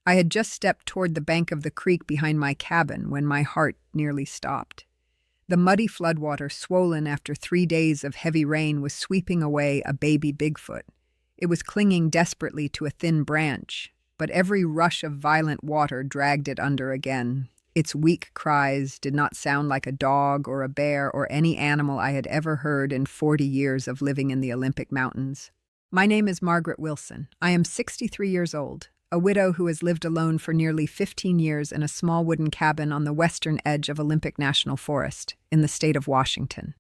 I had just stepped toward the bank of the creek behind my cabin when my heart nearly stopped. The muddy floodwater, swollen after 3 days of heavy rain, was sweeping away a baby Bigfoot. It was clinging desperately to a thin branch, but every rush of violent water dragged it under again. Its weak cries did not sound like a dog or a bear or any animal I had ever heard in 40 years of living in the Olympic Mountains. My name is Margaret Wilson. I am 63 years old, a widow who has lived alone for nearly 15 years in a small wooden cabin on the western edge of Olympic National Forest in the state of Washington.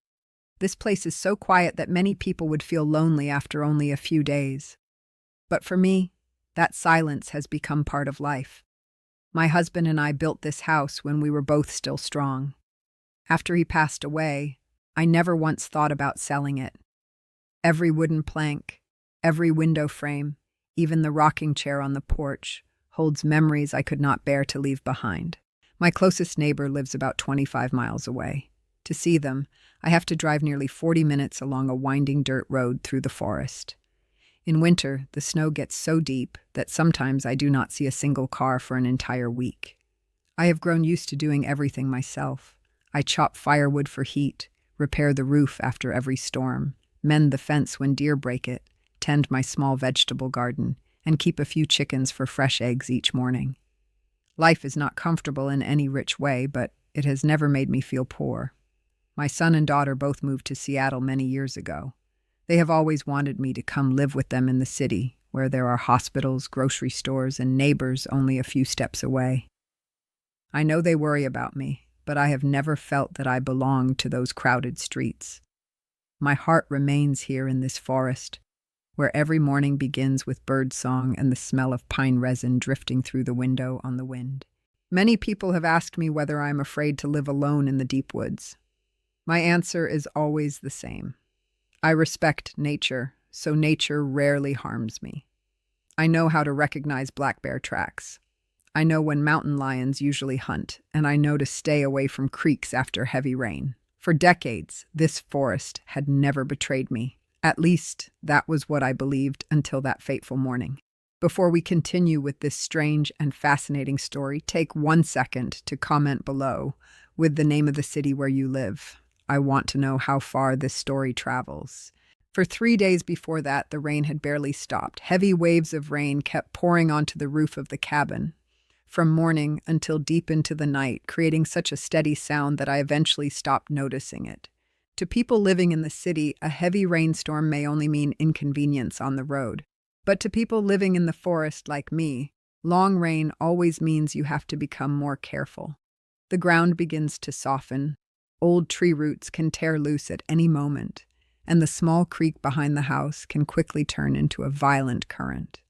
This place is so quiet that many people would feel lonely after only a few days. But for me, that silence has become part of life. My husband and I built this house when we were both still strong. After he passed away, I never once thought about selling it. Every wooden plank, every window frame, even the rocking chair on the porch, holds memories I could not bear to leave behind. My closest neighbor lives about 25 miles away. To see them, I have to drive nearly 40 minutes along a winding dirt road through the forest. In winter, the snow gets so deep that sometimes I do not see a single car for an entire week. I have grown used to doing everything myself. I chop firewood for heat, repair the roof after every storm, mend the fence when deer break it, tend my small vegetable garden, and keep a few chickens for fresh eggs each morning. Life is not comfortable in any rich way, but it has never made me feel poor. My son and daughter both moved to Seattle many years ago. They have always wanted me to come live with them in the city, where there are hospitals, grocery stores, and neighbors only a few steps away. I know they worry about me, but I have never felt that I belong to those crowded streets. My heart remains here in this forest, where every morning begins with birdsong and the smell of pine resin drifting through the window on the wind. Many people have asked me whether I am afraid to live alone in the deep woods. My answer is always the same. I respect nature, so nature rarely harms me. I know how to recognize black bear tracks. I know when mountain lions usually hunt, and I know to stay away from creeks after heavy rain. For decades, this forest had never betrayed me. At least, that was what I believed until that fateful morning. Before we continue with this strange and fascinating story, take 1 second to comment below with the name of the city where you live. I want to know how far this story travels. For 3 days before that, the rain had barely stopped. Heavy waves of rain kept pouring onto the roof of the cabin from morning until deep into the night, creating such a steady sound that I eventually stopped noticing it. To people living in the city, a heavy rainstorm may only mean inconvenience on the road. But to people living in the forest like me, long rain always means you have to become more careful. The ground begins to soften. Old tree roots can tear loose at any moment, and the small creek behind the house can quickly turn into a violent current.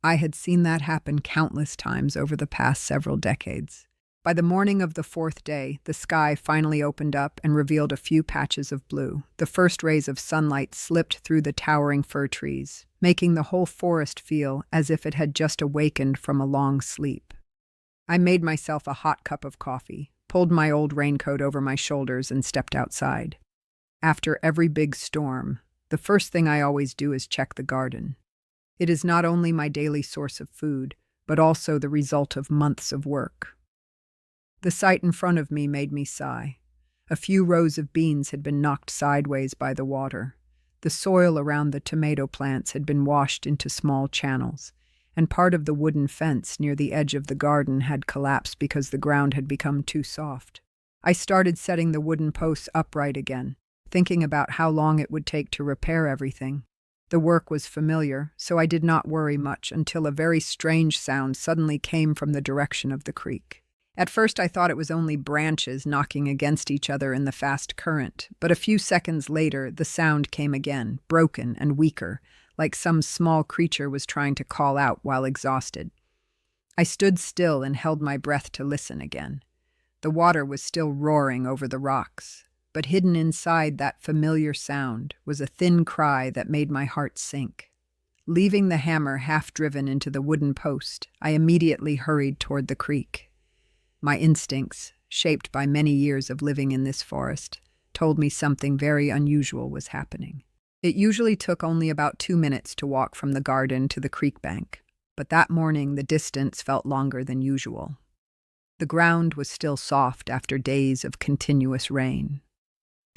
I had seen that happen countless times over the past several decades. By the morning of the 4th day, the sky finally opened up and revealed a few patches of blue. The first rays of sunlight slipped through the towering fir trees, making the whole forest feel as if it had just awakened from a long sleep. I made myself a hot cup of coffee, pulled my old raincoat over my shoulders, and stepped outside. After every big storm, the first thing I always do is check the garden. It is not only my daily source of food, but also the result of months of work. The sight in front of me made me sigh. A few rows of beans had been knocked sideways by the water. The soil around the tomato plants had been washed into small channels, and part of the wooden fence near the edge of the garden had collapsed because the ground had become too soft. I started setting the wooden posts upright again, thinking about how long it would take to repair everything. The work was familiar, so I did not worry much until a very strange sound suddenly came from the direction of the creek. At first I thought it was only branches knocking against each other in the fast current, but a few seconds later the sound came again, broken and weaker, like some small creature was trying to call out while exhausted. I stood still and held my breath to listen again. The water was still roaring over the rocks, but hidden inside that familiar sound was a thin cry that made my heart sink. Leaving the hammer half-driven into the wooden post, I immediately hurried toward the creek. My instincts, shaped by many years of living in this forest, told me something very unusual was happening. It usually took only about 2 minutes to walk from the garden to the creek bank. but that morning the distance felt longer than usual. The ground was still soft after days of continuous rain.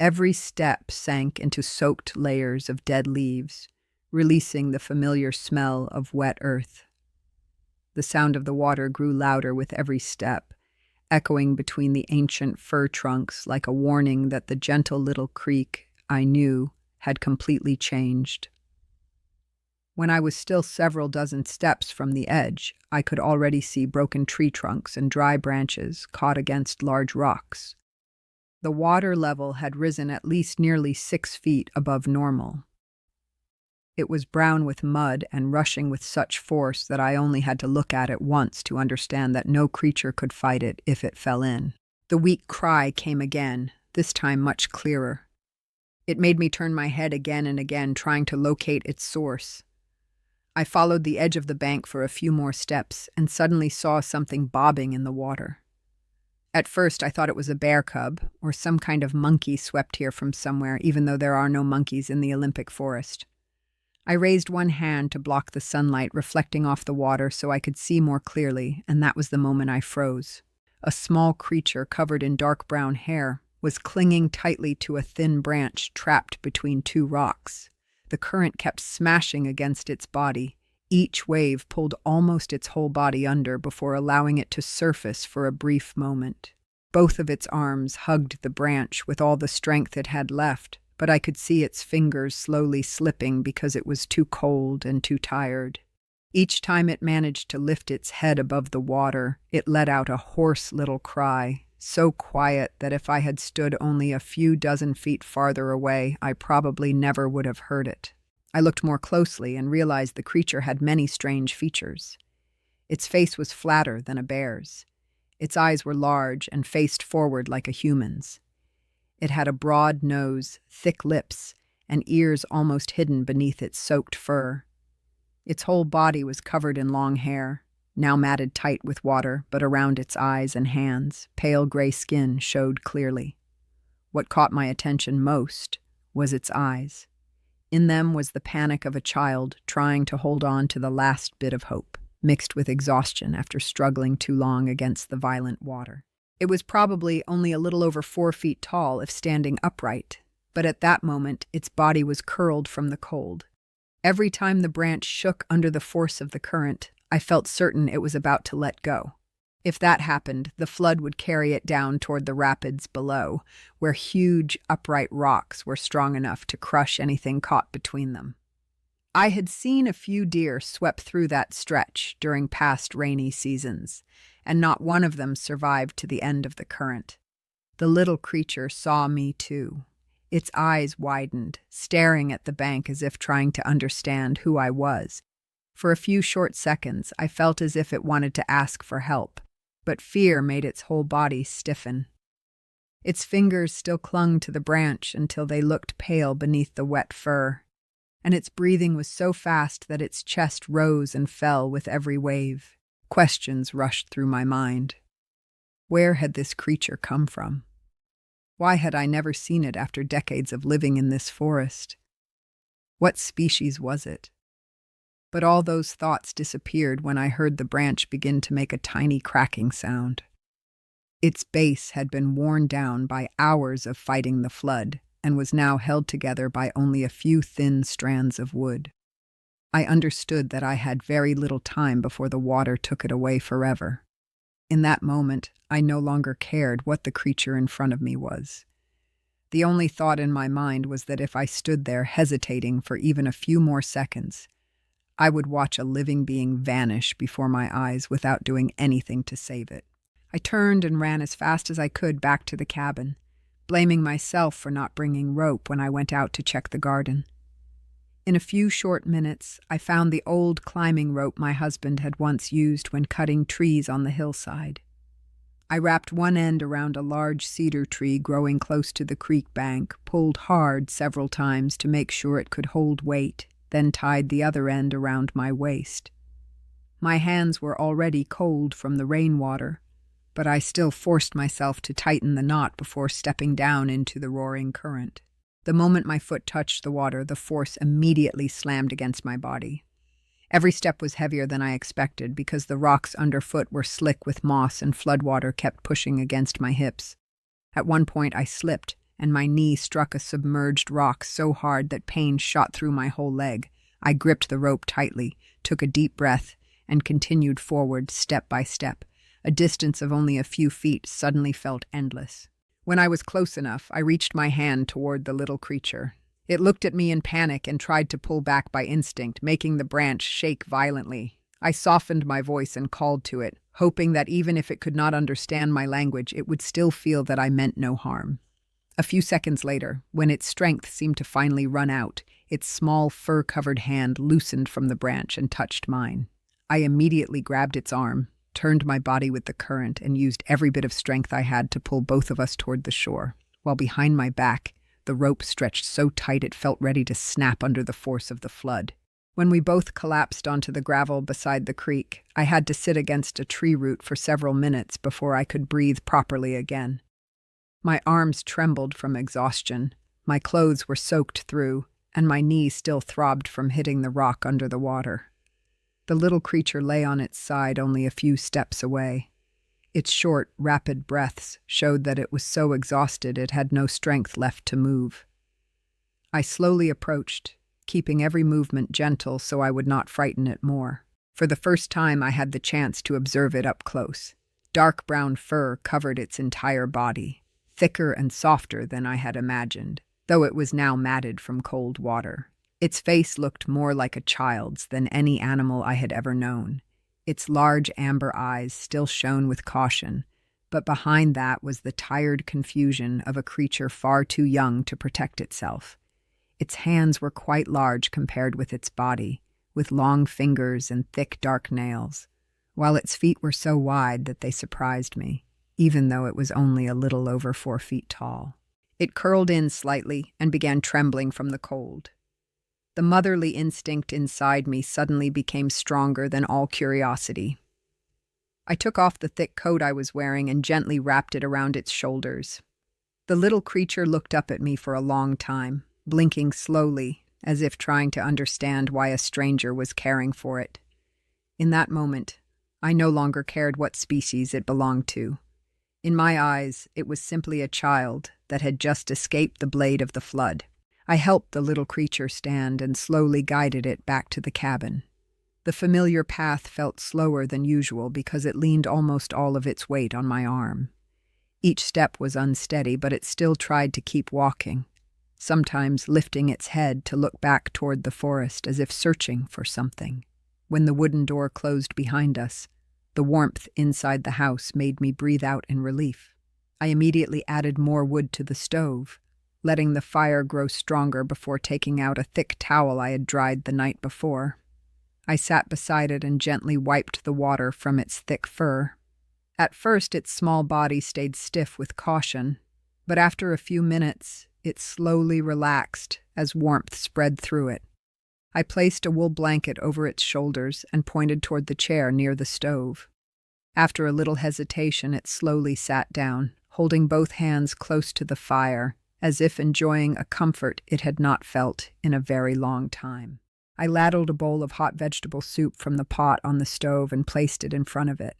Every step sank into soaked layers of dead leaves, releasing the familiar smell of wet earth. The sound of the water grew louder with every step, echoing between the ancient fir trunks like a warning that the gentle little creek I knew had completely changed. When I was still several dozen steps from the edge, I could already see broken tree trunks and dry branches caught against large rocks. The water level had risen at least nearly 6 feet above normal. It was brown with mud and rushing with such force that I only had to look at it once to understand that no creature could fight it if it fell in. The weak cry came again, this time much clearer. It made me turn my head again and again, trying to locate its source. I followed the edge of the bank for a few more steps and suddenly saw something bobbing in the water. At first, I thought it was a bear cub or some kind of monkey swept here from somewhere, even though there are no monkeys in the Olympic forest. I raised one hand to block the sunlight reflecting off the water so I could see more clearly, and that was the moment I froze. A small creature covered in dark brown hair was clinging tightly to a thin branch trapped between 2 rocks. The current kept smashing against its body. Each wave pulled almost its whole body under before allowing it to surface for a brief moment. Both of its arms hugged the branch with all the strength it had left, but I could see its fingers slowly slipping because it was too cold and too tired. Each time it managed to lift its head above the water, it let out a hoarse little cry, so quiet that if I had stood only a few dozen feet farther away, I probably never would have heard it. I looked more closely and realized the creature had many strange features. Its face was flatter than a bear's. Its eyes were large and faced forward like a human's. It had a broad nose, thick lips, and ears almost hidden beneath its soaked fur. Its whole body was covered in long hair, now matted tight with water, but around its eyes and hands, pale gray skin showed clearly. What caught my attention most was its eyes. In them was the panic of a child trying to hold on to the last bit of hope, mixed with exhaustion after struggling too long against the violent water. It was probably only a little over 4 feet tall if standing upright, but at that moment its body was curled from the cold. Every time the branch shook under the force of the current, I felt certain it was about to let go. If that happened, the flood would carry it down toward the rapids below, where huge, upright rocks were strong enough to crush anything caught between them. I had seen a few deer swept through that stretch during past rainy seasons, and not one of them survived to the end of the current. The little creature saw me too. Its eyes widened, staring at the bank as if trying to understand who I was. For a few short seconds, I felt as if it wanted to ask for help, but fear made its whole body stiffen. Its fingers still clung to the branch until they looked pale beneath the wet fur, and its breathing was so fast that its chest rose and fell with every wave. Questions rushed through my mind. Where had this creature come from? Why had I never seen it after decades of living in this forest? What species was it? But all those thoughts disappeared when I heard the branch begin to make a tiny cracking sound. Its base had been worn down by hours of fighting the flood and was now held together by only a few thin strands of wood. I understood that I had very little time before the water took it away forever. In that moment, I no longer cared what the creature in front of me was. The only thought in my mind was that if I stood there hesitating for even a few more seconds, I would watch a living being vanish before my eyes without doing anything to save it. I turned and ran as fast as I could back to the cabin, blaming myself for not bringing rope when I went out to check the garden. In a few short minutes, I found the old climbing rope my husband had once used when cutting trees on the hillside. I wrapped one end around a large cedar tree growing close to the creek bank, pulled hard several times to make sure it could hold weight, then tied the other end around my waist. My hands were already cold from the rainwater, but I still forced myself to tighten the knot before stepping down into the roaring current. The moment my foot touched the water, the force immediately slammed against my body. Every step was heavier than I expected because the rocks underfoot were slick with moss and floodwater kept pushing against my hips. At one point I slipped, and my knee struck a submerged rock so hard that pain shot through my whole leg. I gripped the rope tightly, took a deep breath, and continued forward step by step. A distance of only a few feet suddenly felt endless. When I was close enough, I reached my hand toward the little creature. It looked at me in panic and tried to pull back by instinct, making the branch shake violently. I softened my voice and called to it, hoping that even if it could not understand my language, it would still feel that I meant no harm. A few seconds later, when its strength seemed to finally run out, its small fur-covered hand loosened from the branch and touched mine. I immediately grabbed its arm, turned my body with the current, and used every bit of strength I had to pull both of us toward the shore, while behind my back, the rope stretched so tight it felt ready to snap under the force of the flood. When we both collapsed onto the gravel beside the creek, I had to sit against a tree root for several minutes before I could breathe properly again. My arms trembled from exhaustion, my clothes were soaked through, and my knee still throbbed from hitting the rock under the water. The little creature lay on its side only a few steps away. Its short, rapid breaths showed that it was so exhausted it had no strength left to move. I slowly approached, keeping every movement gentle so I would not frighten it more. For the first time I had the chance to observe it up close. Dark brown fur covered its entire body, thicker and softer than I had imagined, though it was now matted from cold water. Its face looked more like a child's than any animal I had ever known. Its large amber eyes still shone with caution, but behind that was the tired confusion of a creature far too young to protect itself. Its hands were quite large compared with its body, with long fingers and thick dark nails, while its feet were so wide that they surprised me, even though it was only a little over 4 feet tall. It curled in slightly and began trembling from the cold. The motherly instinct inside me suddenly became stronger than all curiosity. I took off the thick coat I was wearing and gently wrapped it around its shoulders. The little creature looked up at me for a long time, blinking slowly, as if trying to understand why a stranger was caring for it. In that moment, I no longer cared what species it belonged to. In my eyes, it was simply a child that had just escaped the blade of the flood. I helped the little creature stand and slowly guided it back to the cabin. The familiar path felt slower than usual because it leaned almost all of its weight on my arm. Each step was unsteady, but it still tried to keep walking, sometimes lifting its head to look back toward the forest as if searching for something. When the wooden door closed behind us, the warmth inside the house made me breathe out in relief. I immediately added more wood to the stove, letting the fire grow stronger before taking out a thick towel I had dried the night before. I sat beside it and gently wiped the water from its thick fur. At first, its small body stayed stiff with caution, but after a few minutes, it slowly relaxed as warmth spread through it. I placed a wool blanket over its shoulders and pointed toward the chair near the stove. After a little hesitation, it slowly sat down, holding both hands close to the fire, as if enjoying a comfort it had not felt in a very long time. I ladled a bowl of hot vegetable soup from the pot on the stove and placed it in front of it.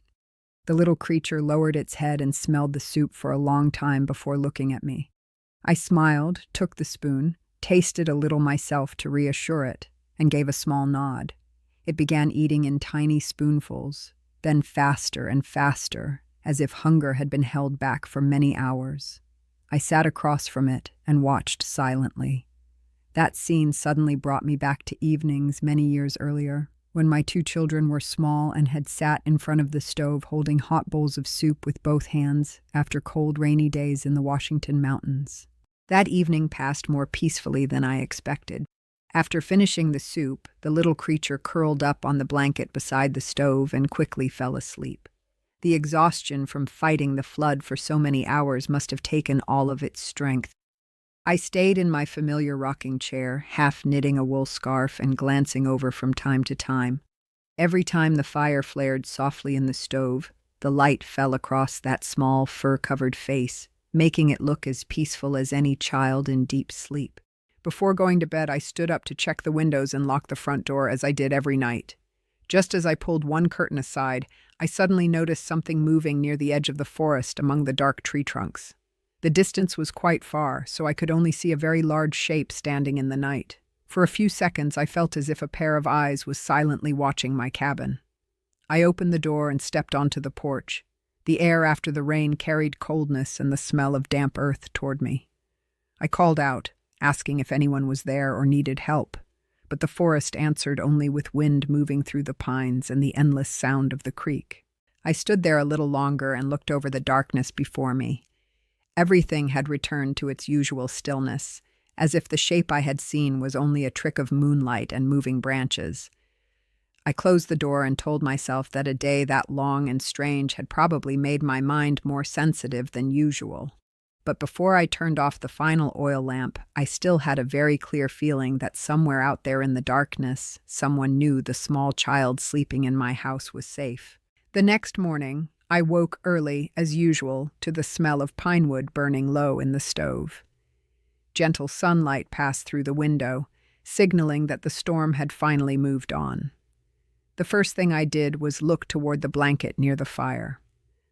The little creature lowered its head and smelled the soup for a long time before looking at me. I smiled, took the spoon, tasted a little myself to reassure it, and gave a small nod. It began eating in tiny spoonfuls, then faster and faster, as if hunger had been held back for many hours. I sat across from it and watched silently. That scene suddenly brought me back to evenings many years earlier, when my 2 children were small and had sat in front of the stove holding hot bowls of soup with both hands after cold, rainy days in the Washington mountains. That evening passed more peacefully than I expected. After finishing the soup, the little creature curled up on the blanket beside the stove and quickly fell asleep. The exhaustion from fighting the flood for so many hours must have taken all of its strength. I stayed in my familiar rocking chair, half knitting a wool scarf and glancing over from time to time. Every time the fire flared softly in the stove, the light fell across that small, fur-covered face, making it look as peaceful as any child in deep sleep. Before going to bed, I stood up to check the windows and lock the front door as I did every night. Just as I pulled one curtain aside, I suddenly noticed something moving near the edge of the forest among the dark tree trunks. The distance was quite far, so I could only see a very large shape standing in the night. For a few seconds, I felt as if a pair of eyes was silently watching my cabin. I opened the door and stepped onto the porch. The air after the rain carried coldness and the smell of damp earth toward me. I called out, asking if anyone was there or needed help, but the forest answered only with wind moving through the pines and the endless sound of the creek. I stood there a little longer and looked over the darkness before me. Everything had returned to its usual stillness, as if the shape I had seen was only a trick of moonlight and moving branches. I closed the door and told myself that a day that long and strange had probably made my mind more sensitive than usual. But before I turned off the final oil lamp, I still had a very clear feeling that somewhere out there in the darkness, someone knew the small child sleeping in my house was safe. The next morning, I woke early, as usual, to the smell of pine wood burning low in the stove. Gentle sunlight passed through the window, signaling that the storm had finally moved on. The first thing I did was look toward the blanket near the fire.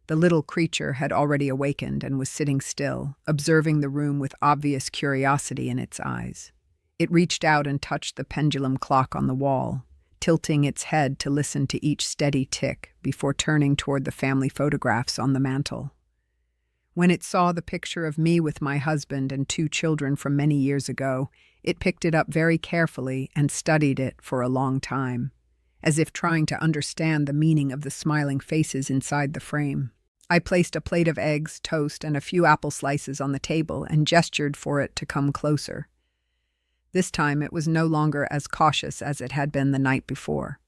The little creature had already awakened and was sitting still, observing the room with obvious curiosity in its eyes. It reached out and touched the pendulum clock on the wall, tilting its head to listen to each steady tick before turning toward the family photographs on the mantel. When it saw the picture of me with my husband and 2 children from many years ago, it picked it up very carefully and studied it for a long time, as if trying to understand the meaning of the smiling faces inside the frame. I placed a plate of eggs, toast, and a few apple slices on the table and gestured for it to come closer. This time it was no longer as cautious as it had been the night before.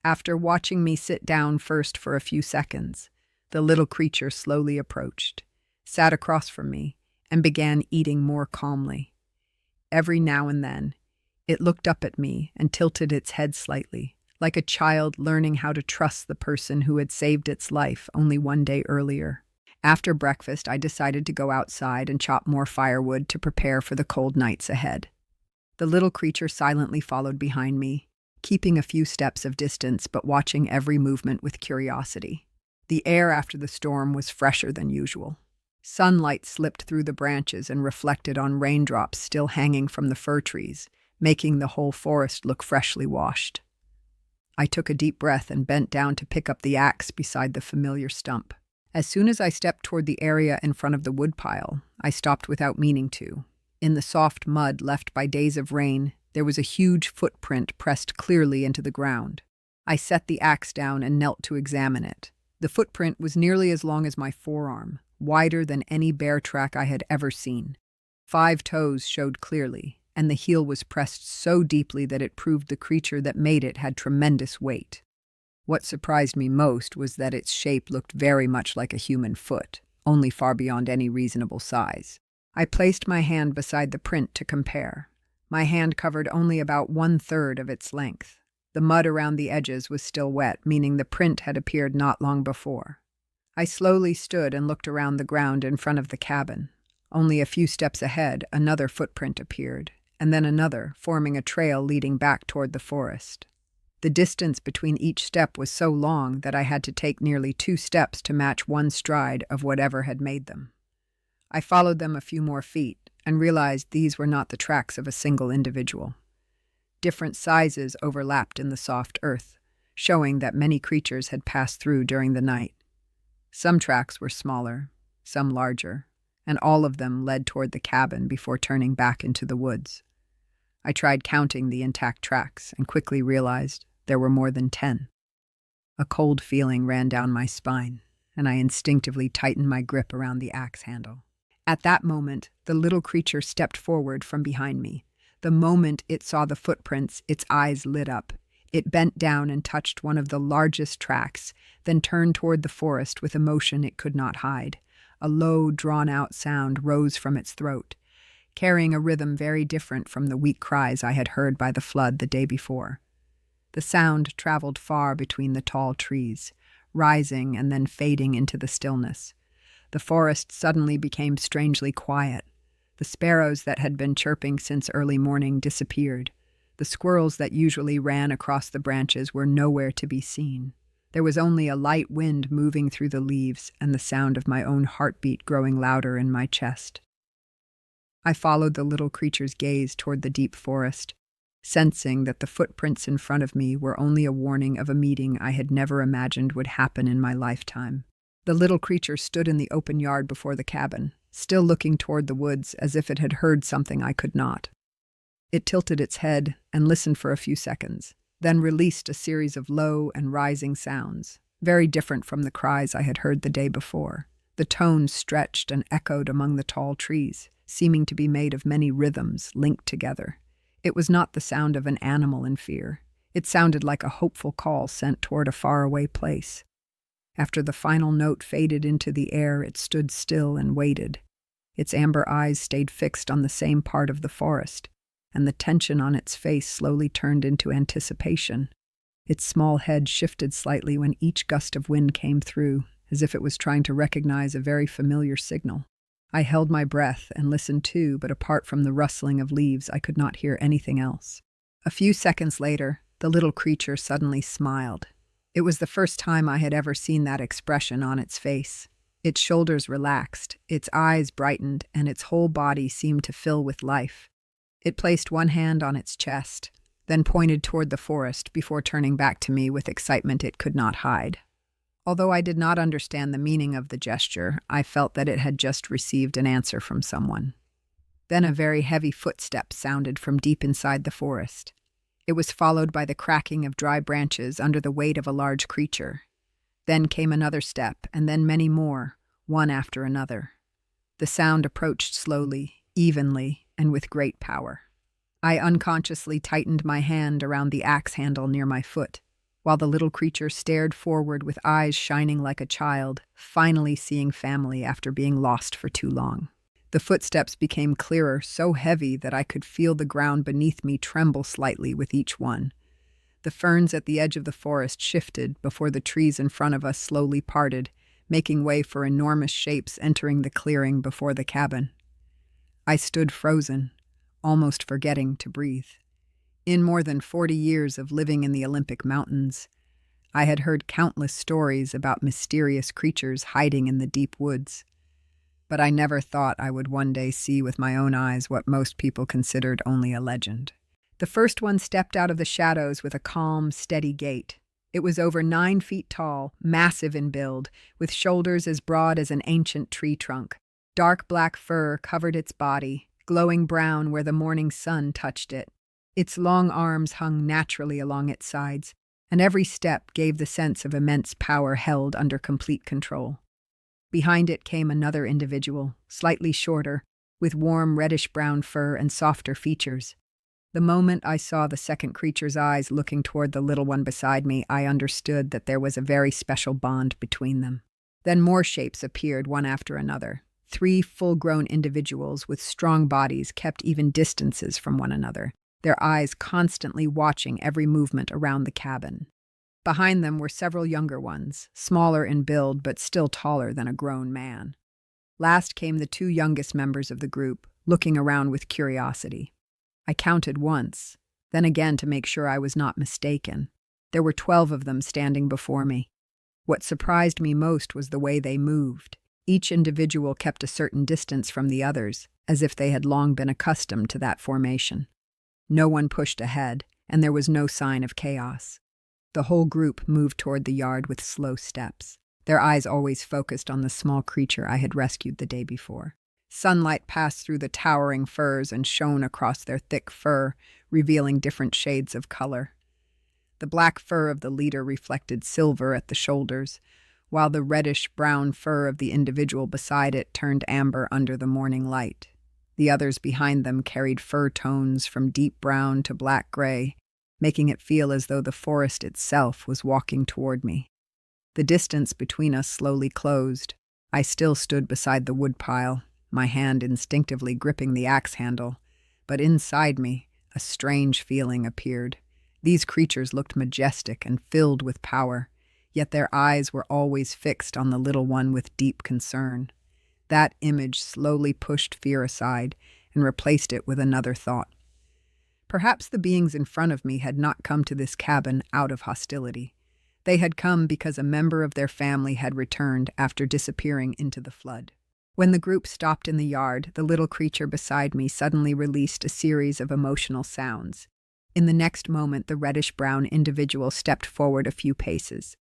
After watching me sit down first for a few seconds, the little creature slowly approached, sat across from me, and began eating more calmly. Every now and then, it looked up at me and tilted its head slightly, like a child learning how to trust the person who had saved its life only one day earlier. After breakfast, I decided to go outside and chop more firewood to prepare for the cold nights ahead. The little creature silently followed behind me, keeping a few steps of distance but watching every movement with curiosity. The air after the storm was fresher than usual. Sunlight slipped through the branches and reflected on raindrops still hanging from the fir trees, making the whole forest look freshly washed. I took a deep breath and bent down to pick up the axe beside the familiar stump. As soon as I stepped toward the area in front of the woodpile, I stopped without meaning to. In the soft mud left by days of rain, there was a huge footprint pressed clearly into the ground. I set the axe down and knelt to examine it. The footprint was nearly as long as my forearm, wider than any bear track I had ever seen. 5 toes showed clearly, and the heel was pressed so deeply that it proved the creature that made it had tremendous weight. What surprised me most was that its shape looked very much like a human foot, only far beyond any reasonable size. I placed my hand beside the print to compare. My hand covered only about 1/3 of its length. The mud around the edges was still wet, meaning the print had appeared not long before. I slowly stood and looked around the ground in front of the cabin. Only a few steps ahead, another footprint appeared, and then another, forming a trail leading back toward the forest. The distance between each step was so long that I had to take nearly 2 steps to match one stride of whatever had made them. I followed them a few more feet and realized these were not the tracks of a single individual. Different sizes overlapped in the soft earth, showing that many creatures had passed through during the night. Some tracks were smaller, some larger, and all of them led toward the cabin before turning back into the woods. I tried counting the intact tracks and quickly realized there were more than 10. A cold feeling ran down my spine, and I instinctively tightened my grip around the axe handle. At that moment, the little creature stepped forward from behind me. The moment it saw the footprints, its eyes lit up. It bent down and touched one of the largest tracks, then turned toward the forest with emotion it could not hide. A low, drawn-out sound rose from its throat, carrying a rhythm very different from the weak cries I had heard by the flood the day before. The sound traveled far between the tall trees, rising and then fading into the stillness. The forest suddenly became strangely quiet. The sparrows that had been chirping since early morning disappeared. The squirrels that usually ran across the branches were nowhere to be seen. There was only a light wind moving through the leaves and the sound of my own heartbeat growing louder in my chest. I followed the little creature's gaze toward the deep forest, sensing that the footprints in front of me were only a warning of a meeting I had never imagined would happen in my lifetime. The little creature stood in the open yard before the cabin, still looking toward the woods as if it had heard something I could not. It tilted its head and listened for a few seconds, then released a series of low and rising sounds, very different from the cries I had heard the day before. The tones stretched and echoed among the tall trees, seeming to be made of many rhythms linked together. It was not the sound of an animal in fear. It sounded like a hopeful call sent toward a faraway place. After the final note faded into the air, it stood still and waited. Its amber eyes stayed fixed on the same part of the forest, and the tension on its face slowly turned into anticipation. Its small head shifted slightly when each gust of wind came through, as if it was trying to recognize a very familiar signal. I held my breath and listened too, but apart from the rustling of leaves, I could not hear anything else. A few seconds later, the little creature suddenly smiled. It was the first time I had ever seen that expression on its face. Its shoulders relaxed, its eyes brightened, and its whole body seemed to fill with life. It placed one hand on its chest, then pointed toward the forest before turning back to me with excitement it could not hide. Although I did not understand the meaning of the gesture, I felt that it had just received an answer from someone. Then a very heavy footstep sounded from deep inside the forest. It was followed by the cracking of dry branches under the weight of a large creature. Then came another step, and then many more, one after another. The sound approached slowly, evenly, and with great power. I unconsciously tightened my hand around the axe handle near my foot, while the little creature stared forward with eyes shining like a child, finally seeing family after being lost for too long. The footsteps became clearer, so heavy that I could feel the ground beneath me tremble slightly with each one. The ferns at the edge of the forest shifted before the trees in front of us slowly parted, making way for enormous shapes entering the clearing before the cabin. I stood frozen, almost forgetting to breathe. In more than 40 years of living in the Olympic Mountains, I had heard countless stories about mysterious creatures hiding in the deep woods. But I never thought I would one day see with my own eyes what most people considered only a legend. The first one stepped out of the shadows with a calm, steady gait. It was over 9 feet tall, massive in build, with shoulders as broad as an ancient tree trunk. Dark black fur covered its body, glowing brown where the morning sun touched it. Its long arms hung naturally along its sides, and every step gave the sense of immense power held under complete control. Behind it came another individual, slightly shorter, with warm reddish-brown fur and softer features. The moment I saw the second creature's eyes looking toward the little one beside me, I understood that there was a very special bond between them. Then more shapes appeared one after another. 3 full-grown individuals with strong bodies kept even distances from one another, their eyes constantly watching every movement around the cabin. Behind them were several younger ones, smaller in build but still taller than a grown man. Last came the 2 youngest members of the group, looking around with curiosity. I counted once, then again to make sure I was not mistaken. There were 12 of them standing before me. What surprised me most was the way they moved. Each individual kept a certain distance from the others, as if they had long been accustomed to that formation. No one pushed ahead, and there was no sign of chaos. The whole group moved toward the yard with slow steps, their eyes always focused on the small creature I had rescued the day before. Sunlight passed through the towering firs and shone across their thick fur, revealing different shades of color. The black fur of the leader reflected silver at the shoulders, while the reddish-brown fur of the individual beside it turned amber under the morning light. The others behind them carried fur tones from deep brown to black-gray, making it feel as though the forest itself was walking toward me. The distance between us slowly closed. I still stood beside the woodpile, my hand instinctively gripping the axe handle, but inside me, a strange feeling appeared. These creatures looked majestic and filled with power, yet their eyes were always fixed on the little one with deep concern. That image slowly pushed fear aside and replaced it with another thought. Perhaps the beings in front of me had not come to this cabin out of hostility. They had come because a member of their family had returned after disappearing into the flood. When the group stopped in the yard, the little creature beside me suddenly released a series of emotional sounds. In the next moment, the reddish-brown individual stepped forward a few paces.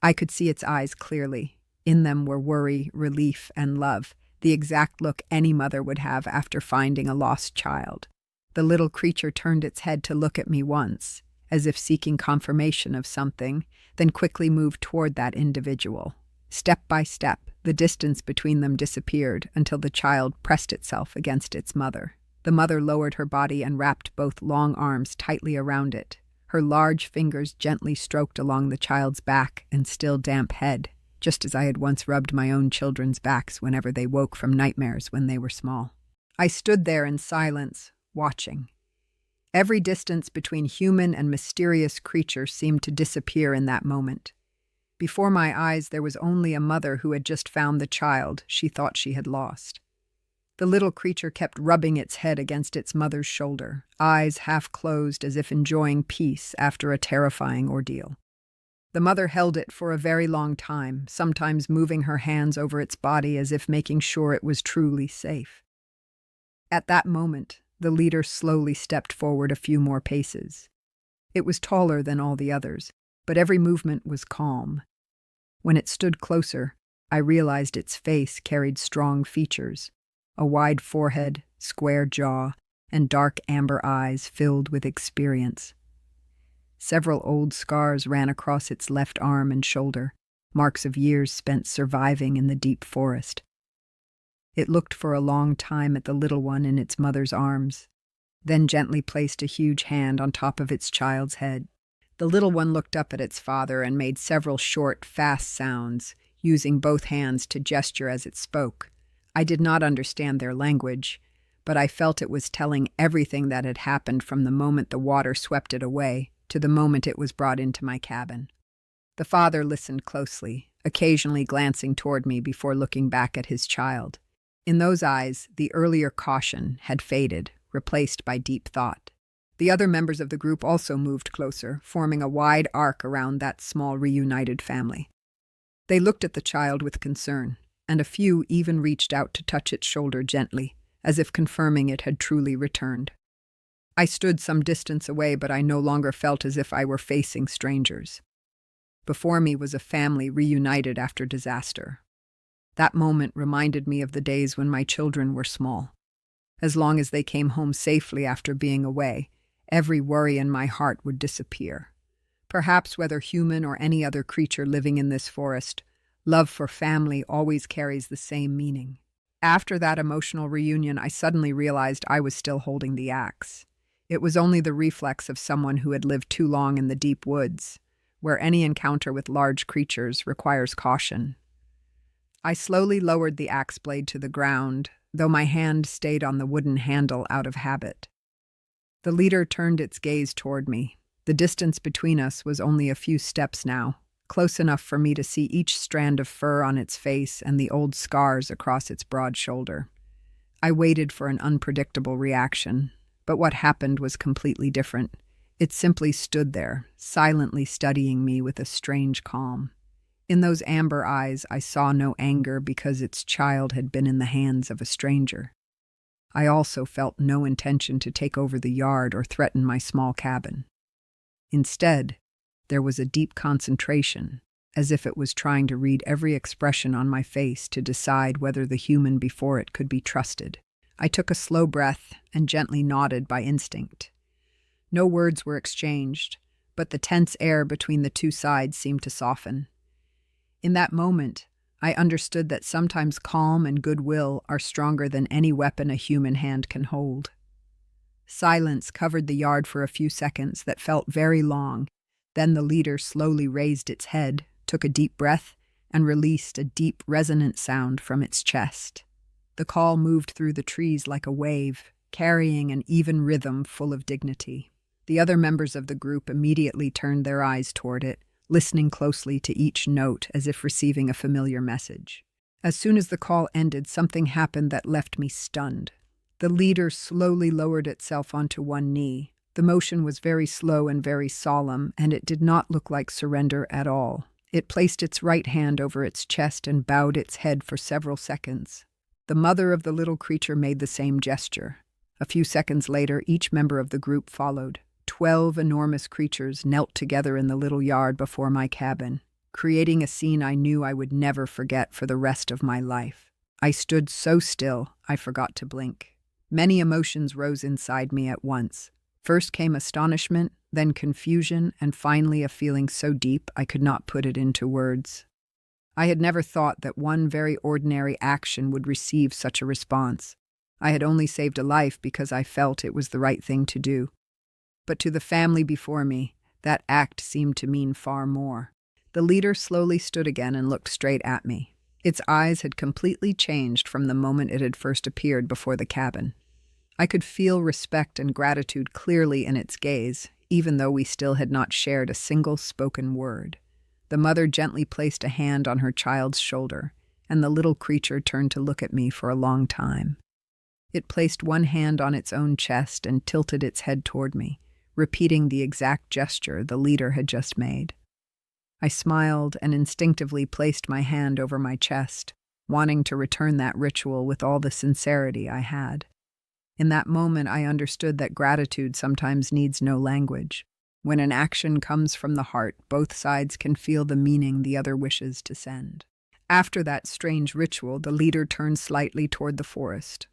I could see its eyes clearly. In them were worry, relief, and love, the exact look any mother would have after finding a lost child. The little creature turned its head to look at me once, as if seeking confirmation of something, then quickly moved toward that individual. Step by step, the distance between them disappeared until the child pressed itself against its mother. The mother lowered her body and wrapped both long arms tightly around it. Her large fingers gently stroked along the child's back and still damp head, just as I had once rubbed my own children's backs whenever they woke from nightmares when they were small. I stood there in silence, watching. Every distance between human and mysterious creature seemed to disappear in that moment. Before my eyes, there was only a mother who had just found the child she thought she had lost. The little creature kept rubbing its head against its mother's shoulder, eyes half closed as if enjoying peace after a terrifying ordeal. The mother held it for a very long time, sometimes moving her hands over its body as if making sure it was truly safe. At that moment, the leader slowly stepped forward a few more paces. It was taller than all the others, but every movement was calm. When it stood closer, I realized its face carried strong features, a wide forehead, square jaw, and dark amber eyes filled with experience. Several old scars ran across its left arm and shoulder, marks of years spent surviving in the deep forest. It looked for a long time at the little one in its mother's arms, then gently placed a huge hand on top of its child's head. The little one looked up at its father and made several short, fast sounds, using both hands to gesture as it spoke. I did not understand their language, but I felt it was telling everything that had happened from the moment the water swept it away to the moment it was brought into my cabin. The father listened closely, occasionally glancing toward me before looking back at his child. In those eyes, the earlier caution had faded, replaced by deep thought. The other members of the group also moved closer, forming a wide arc around that small reunited family. They looked at the child with concern, and a few even reached out to touch its shoulder gently, as if confirming it had truly returned. I stood some distance away, but I no longer felt as if I were facing strangers. Before me was a family reunited after disaster. That moment reminded me of the days when my children were small. As long as they came home safely after being away, every worry in my heart would disappear. Perhaps whether human or any other creature living in this forest, love for family always carries the same meaning. After that emotional reunion, I suddenly realized I was still holding the axe. It was only the reflex of someone who had lived too long in the deep woods, where any encounter with large creatures requires caution. I slowly lowered the axe blade to the ground, though my hand stayed on the wooden handle out of habit. The leader turned its gaze toward me. The distance between us was only a few steps now, close enough for me to see each strand of fur on its face and the old scars across its broad shoulder. I waited for an unpredictable reaction, but what happened was completely different. It simply stood there, silently studying me with a strange calm. In those amber eyes, I saw no anger because its child had been in the hands of a stranger. I also felt no intention to take over the yard or threaten my small cabin. Instead, there was a deep concentration, as if it was trying to read every expression on my face to decide whether the human before it could be trusted. I took a slow breath and gently nodded by instinct. No words were exchanged, but the tense air between the two sides seemed to soften. In that moment, I understood that sometimes calm and goodwill are stronger than any weapon a human hand can hold. Silence covered the yard for a few seconds that felt very long. Then the leader slowly raised its head, took a deep breath, and released a deep, resonant sound from its chest. The call moved through the trees like a wave, carrying an even rhythm full of dignity. The other members of the group immediately turned their eyes toward it, listening closely to each note as if receiving a familiar message. As soon as the call ended, something happened that left me stunned. The leader slowly lowered itself onto one knee, The motion was very slow and very solemn, and it did not look like surrender at all. It placed its right hand over its chest and bowed its head for several seconds. The mother of the little creature made the same gesture. A few seconds later, each member of the group followed. 12 enormous creatures knelt together in the little yard before my cabin, creating a scene I knew I would never forget for the rest of my life. I stood so still, I forgot to blink. Many emotions rose inside me at once. First came astonishment, then confusion, and finally a feeling so deep I could not put it into words. I had never thought that one very ordinary action would receive such a response. I had only saved a life because I felt it was the right thing to do. But to the family before me, that act seemed to mean far more. The leader slowly stood again and looked straight at me. Its eyes had completely changed from the moment it had first appeared before the cabin. I could feel respect and gratitude clearly in its gaze, even though we still had not shared a single spoken word. The mother gently placed a hand on her child's shoulder, and the little creature turned to look at me for a long time. It placed one hand on its own chest and tilted its head toward me, repeating the exact gesture the leader had just made. I smiled and instinctively placed my hand over my chest, wanting to return that ritual with all the sincerity I had. In that moment, I understood that gratitude sometimes needs no language. When an action comes from the heart, both sides can feel the meaning the other wishes to send. After that strange ritual, the leader turned slightly toward the forest.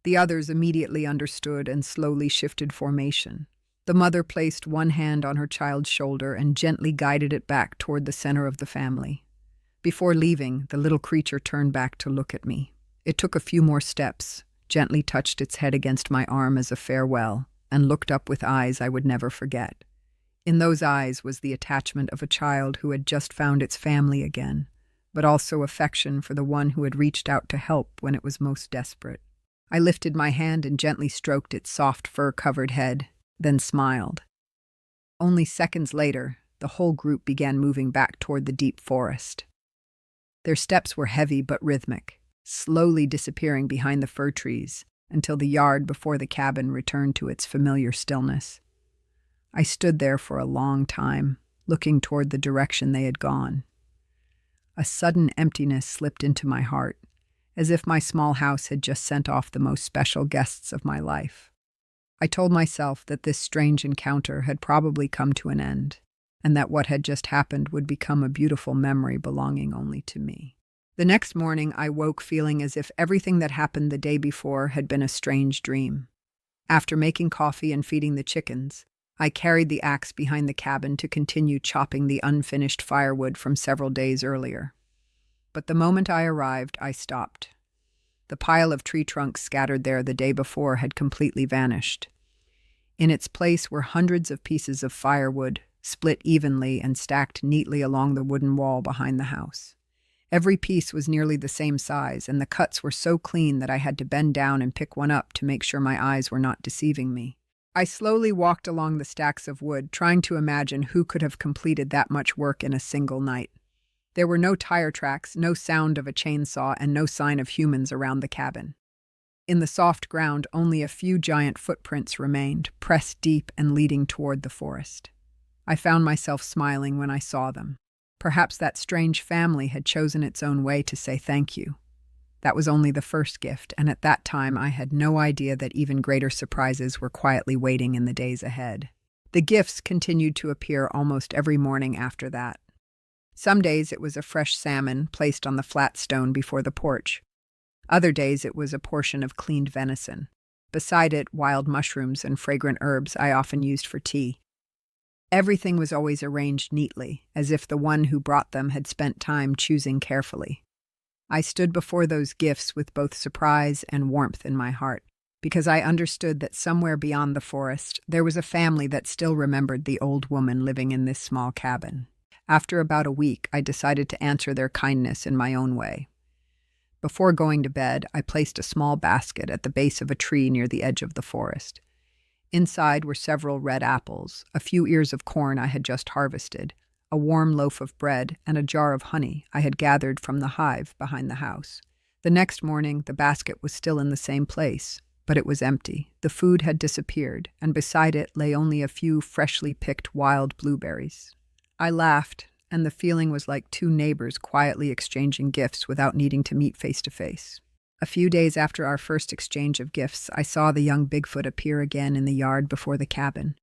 The others immediately understood and slowly shifted formation. The mother placed one hand on her child's shoulder and gently guided it back toward the center of the family. Before leaving, the little creature turned back to look at me. It took a few more steps, gently touched its head against my arm as a farewell, and looked up with eyes I would never forget. In those eyes was the attachment of a child who had just found its family again, but also affection for the one who had reached out to help when it was most desperate. I lifted my hand and gently stroked its soft fur-covered head, then smiled. Only seconds later, the whole group began moving back toward the deep forest. Their steps were heavy but rhythmic, slowly disappearing behind the fir trees until the yard before the cabin returned to its familiar stillness. I stood there for a long time, looking toward the direction they had gone. A sudden emptiness slipped into my heart, as if my small house had just sent off the most special guests of my life. I told myself that this strange encounter had probably come to an end, and that what had just happened would become a beautiful memory belonging only to me. The next morning, I woke feeling as if everything that happened the day before had been a strange dream. After making coffee and feeding the chickens, I carried the axe behind the cabin to continue chopping the unfinished firewood from several days earlier. But the moment I arrived, I stopped. The pile of tree trunks scattered there the day before had completely vanished. In its place were hundreds of pieces of firewood, split evenly and stacked neatly along the wooden wall behind the house. Every piece was nearly the same size, and the cuts were so clean that I had to bend down and pick one up to make sure my eyes were not deceiving me. I slowly walked along the stacks of wood, trying to imagine who could have completed that much work in a single night. There were no tire tracks, no sound of a chainsaw, and no sign of humans around the cabin. In the soft ground, only a few giant footprints remained, pressed deep and leading toward the forest. I found myself smiling when I saw them. Perhaps that strange family had chosen its own way to say thank you. That was only the first gift, and at that time I had no idea that even greater surprises were quietly waiting in the days ahead. The gifts continued to appear almost every morning after that. Some days it was a fresh salmon placed on the flat stone before the porch. Other days it was a portion of cleaned venison. Beside it, wild mushrooms and fragrant herbs I often used for tea. Everything was always arranged neatly, as if the one who brought them had spent time choosing carefully. I stood before those gifts with both surprise and warmth in my heart, because I understood that somewhere beyond the forest there was a family that still remembered the old woman living in this small cabin. After about a week, I decided to answer their kindness in my own way. Before going to bed, I placed a small basket at the base of a tree near the edge of the forest. Inside were several red apples, a few ears of corn I had just harvested, a warm loaf of bread, and a jar of honey I had gathered from the hive behind the house. The next morning, the basket was still in the same place, but it was empty. The food had disappeared, and beside it lay only a few freshly picked wild blueberries. I laughed, and the feeling was like two neighbors quietly exchanging gifts without needing to meet face to face. A few days after our first exchange of gifts, I saw the young Bigfoot appear again in the yard before the cabin.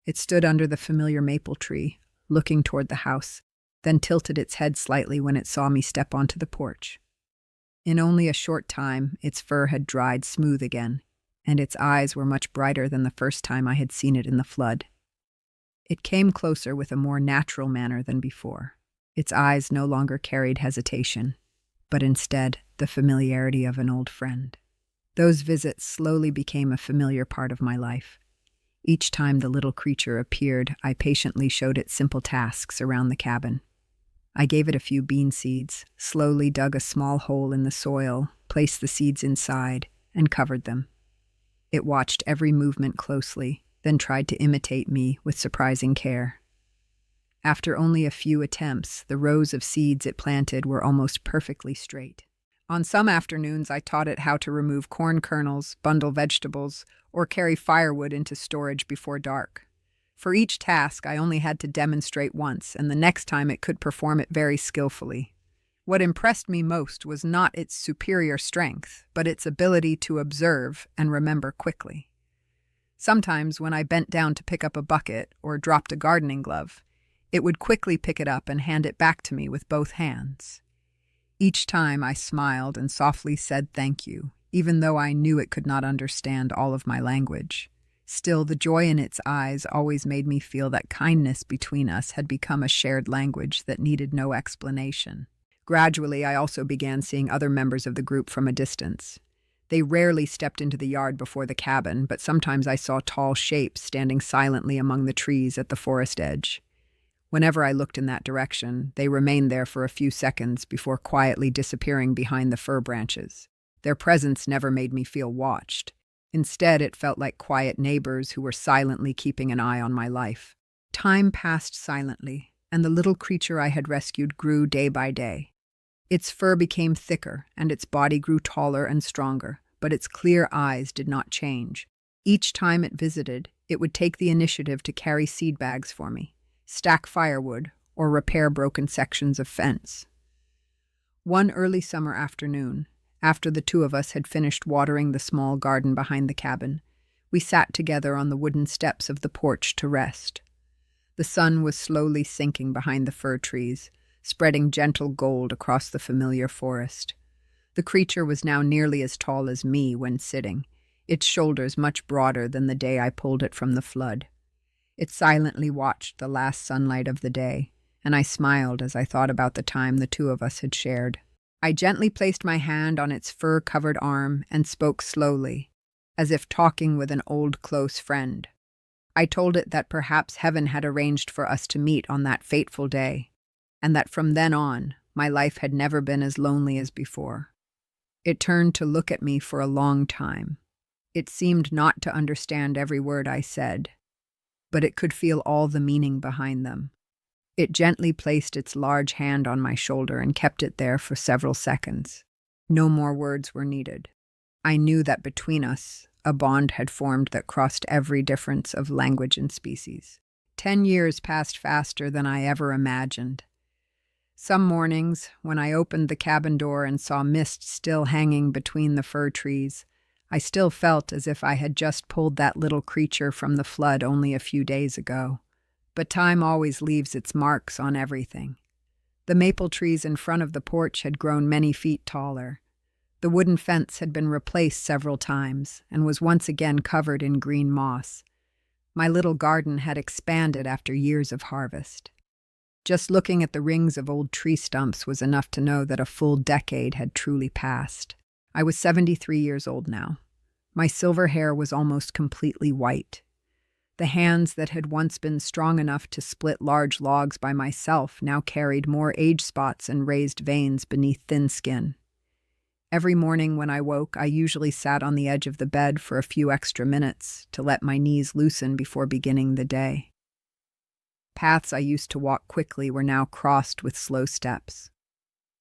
It stood under the familiar maple tree, looking toward the house, then tilted its head slightly when it saw me step onto the porch. In only a short time, its fur had dried smooth again, and its eyes were much brighter than the first time I had seen it in the flood. It came closer with a more natural manner than before. Its eyes no longer carried hesitation, but instead the familiarity of an old friend. Those visits slowly became a familiar part of my life. Each time the little creature appeared, I patiently showed it simple tasks around the cabin. I gave it a few bean seeds, slowly dug a small hole in the soil, placed the seeds inside, and covered them. It watched every movement closely, then tried to imitate me with surprising care. After only a few attempts, the rows of seeds it planted were almost perfectly straight. On some afternoons, I taught it how to remove corn kernels, bundle vegetables, or carry firewood into storage before dark. For each task, I only had to demonstrate once, and the next time it could perform it very skillfully. What impressed me most was not its superior strength, but its ability to observe and remember quickly. Sometimes, when I bent down to pick up a bucket or dropped a gardening glove, it would quickly pick it up and hand it back to me with both hands. Each time I smiled and softly said thank you, even though I knew it could not understand all of my language. Still, the joy in its eyes always made me feel that kindness between us had become a shared language that needed no explanation. Gradually, I also began seeing other members of the group from a distance. They rarely stepped into the yard before the cabin, but sometimes I saw tall shapes standing silently among the trees at the forest edge. Whenever I looked in that direction, they remained there for a few seconds before quietly disappearing behind the fir branches. Their presence never made me feel watched. Instead, it felt like quiet neighbors who were silently keeping an eye on my life. Time passed silently, and the little creature I had rescued grew day by day. Its fur became thicker, and its body grew taller and stronger, but its clear eyes did not change. Each time it visited, it would take the initiative to carry seed bags for me, stack firewood, or repair broken sections of fence. One early summer afternoon, after the two of us had finished watering the small garden behind the cabin, we sat together on the wooden steps of the porch to rest. The sun was slowly sinking behind the fir trees, spreading gentle gold across the familiar forest. The creature was now nearly as tall as me when sitting, its shoulders much broader than the day I pulled it from the flood. It silently watched the last sunlight of the day, and I smiled as I thought about the time the two of us had shared. I gently placed my hand on its fur-covered arm and spoke slowly, as if talking with an old close friend. I told it that perhaps heaven had arranged for us to meet on that fateful day, and that from then on, my life had never been as lonely as before. It turned to look at me for a long time. It seemed not to understand every word I said, but it could feel all the meaning behind them. It gently placed its large hand on my shoulder and kept it there for several seconds. No more words were needed. I knew that between us, a bond had formed that crossed every difference of language and species. 10 years passed faster than I ever imagined. Some mornings, when I opened the cabin door and saw mist still hanging between the fir trees, I still felt as if I had just pulled that little creature from the flood only a few days ago. But time always leaves its marks on everything. The maple trees in front of the porch had grown many feet taller. The wooden fence had been replaced several times and was once again covered in green moss. My little garden had expanded after years of harvest. Just looking at the rings of old tree stumps was enough to know that a full decade had truly passed. I was 73 years old now. My silver hair was almost completely white. The hands that had once been strong enough to split large logs by myself now carried more age spots and raised veins beneath thin skin. Every morning when I woke, I usually sat on the edge of the bed for a few extra minutes to let my knees loosen before beginning the day. Paths I used to walk quickly were now crossed with slow steps.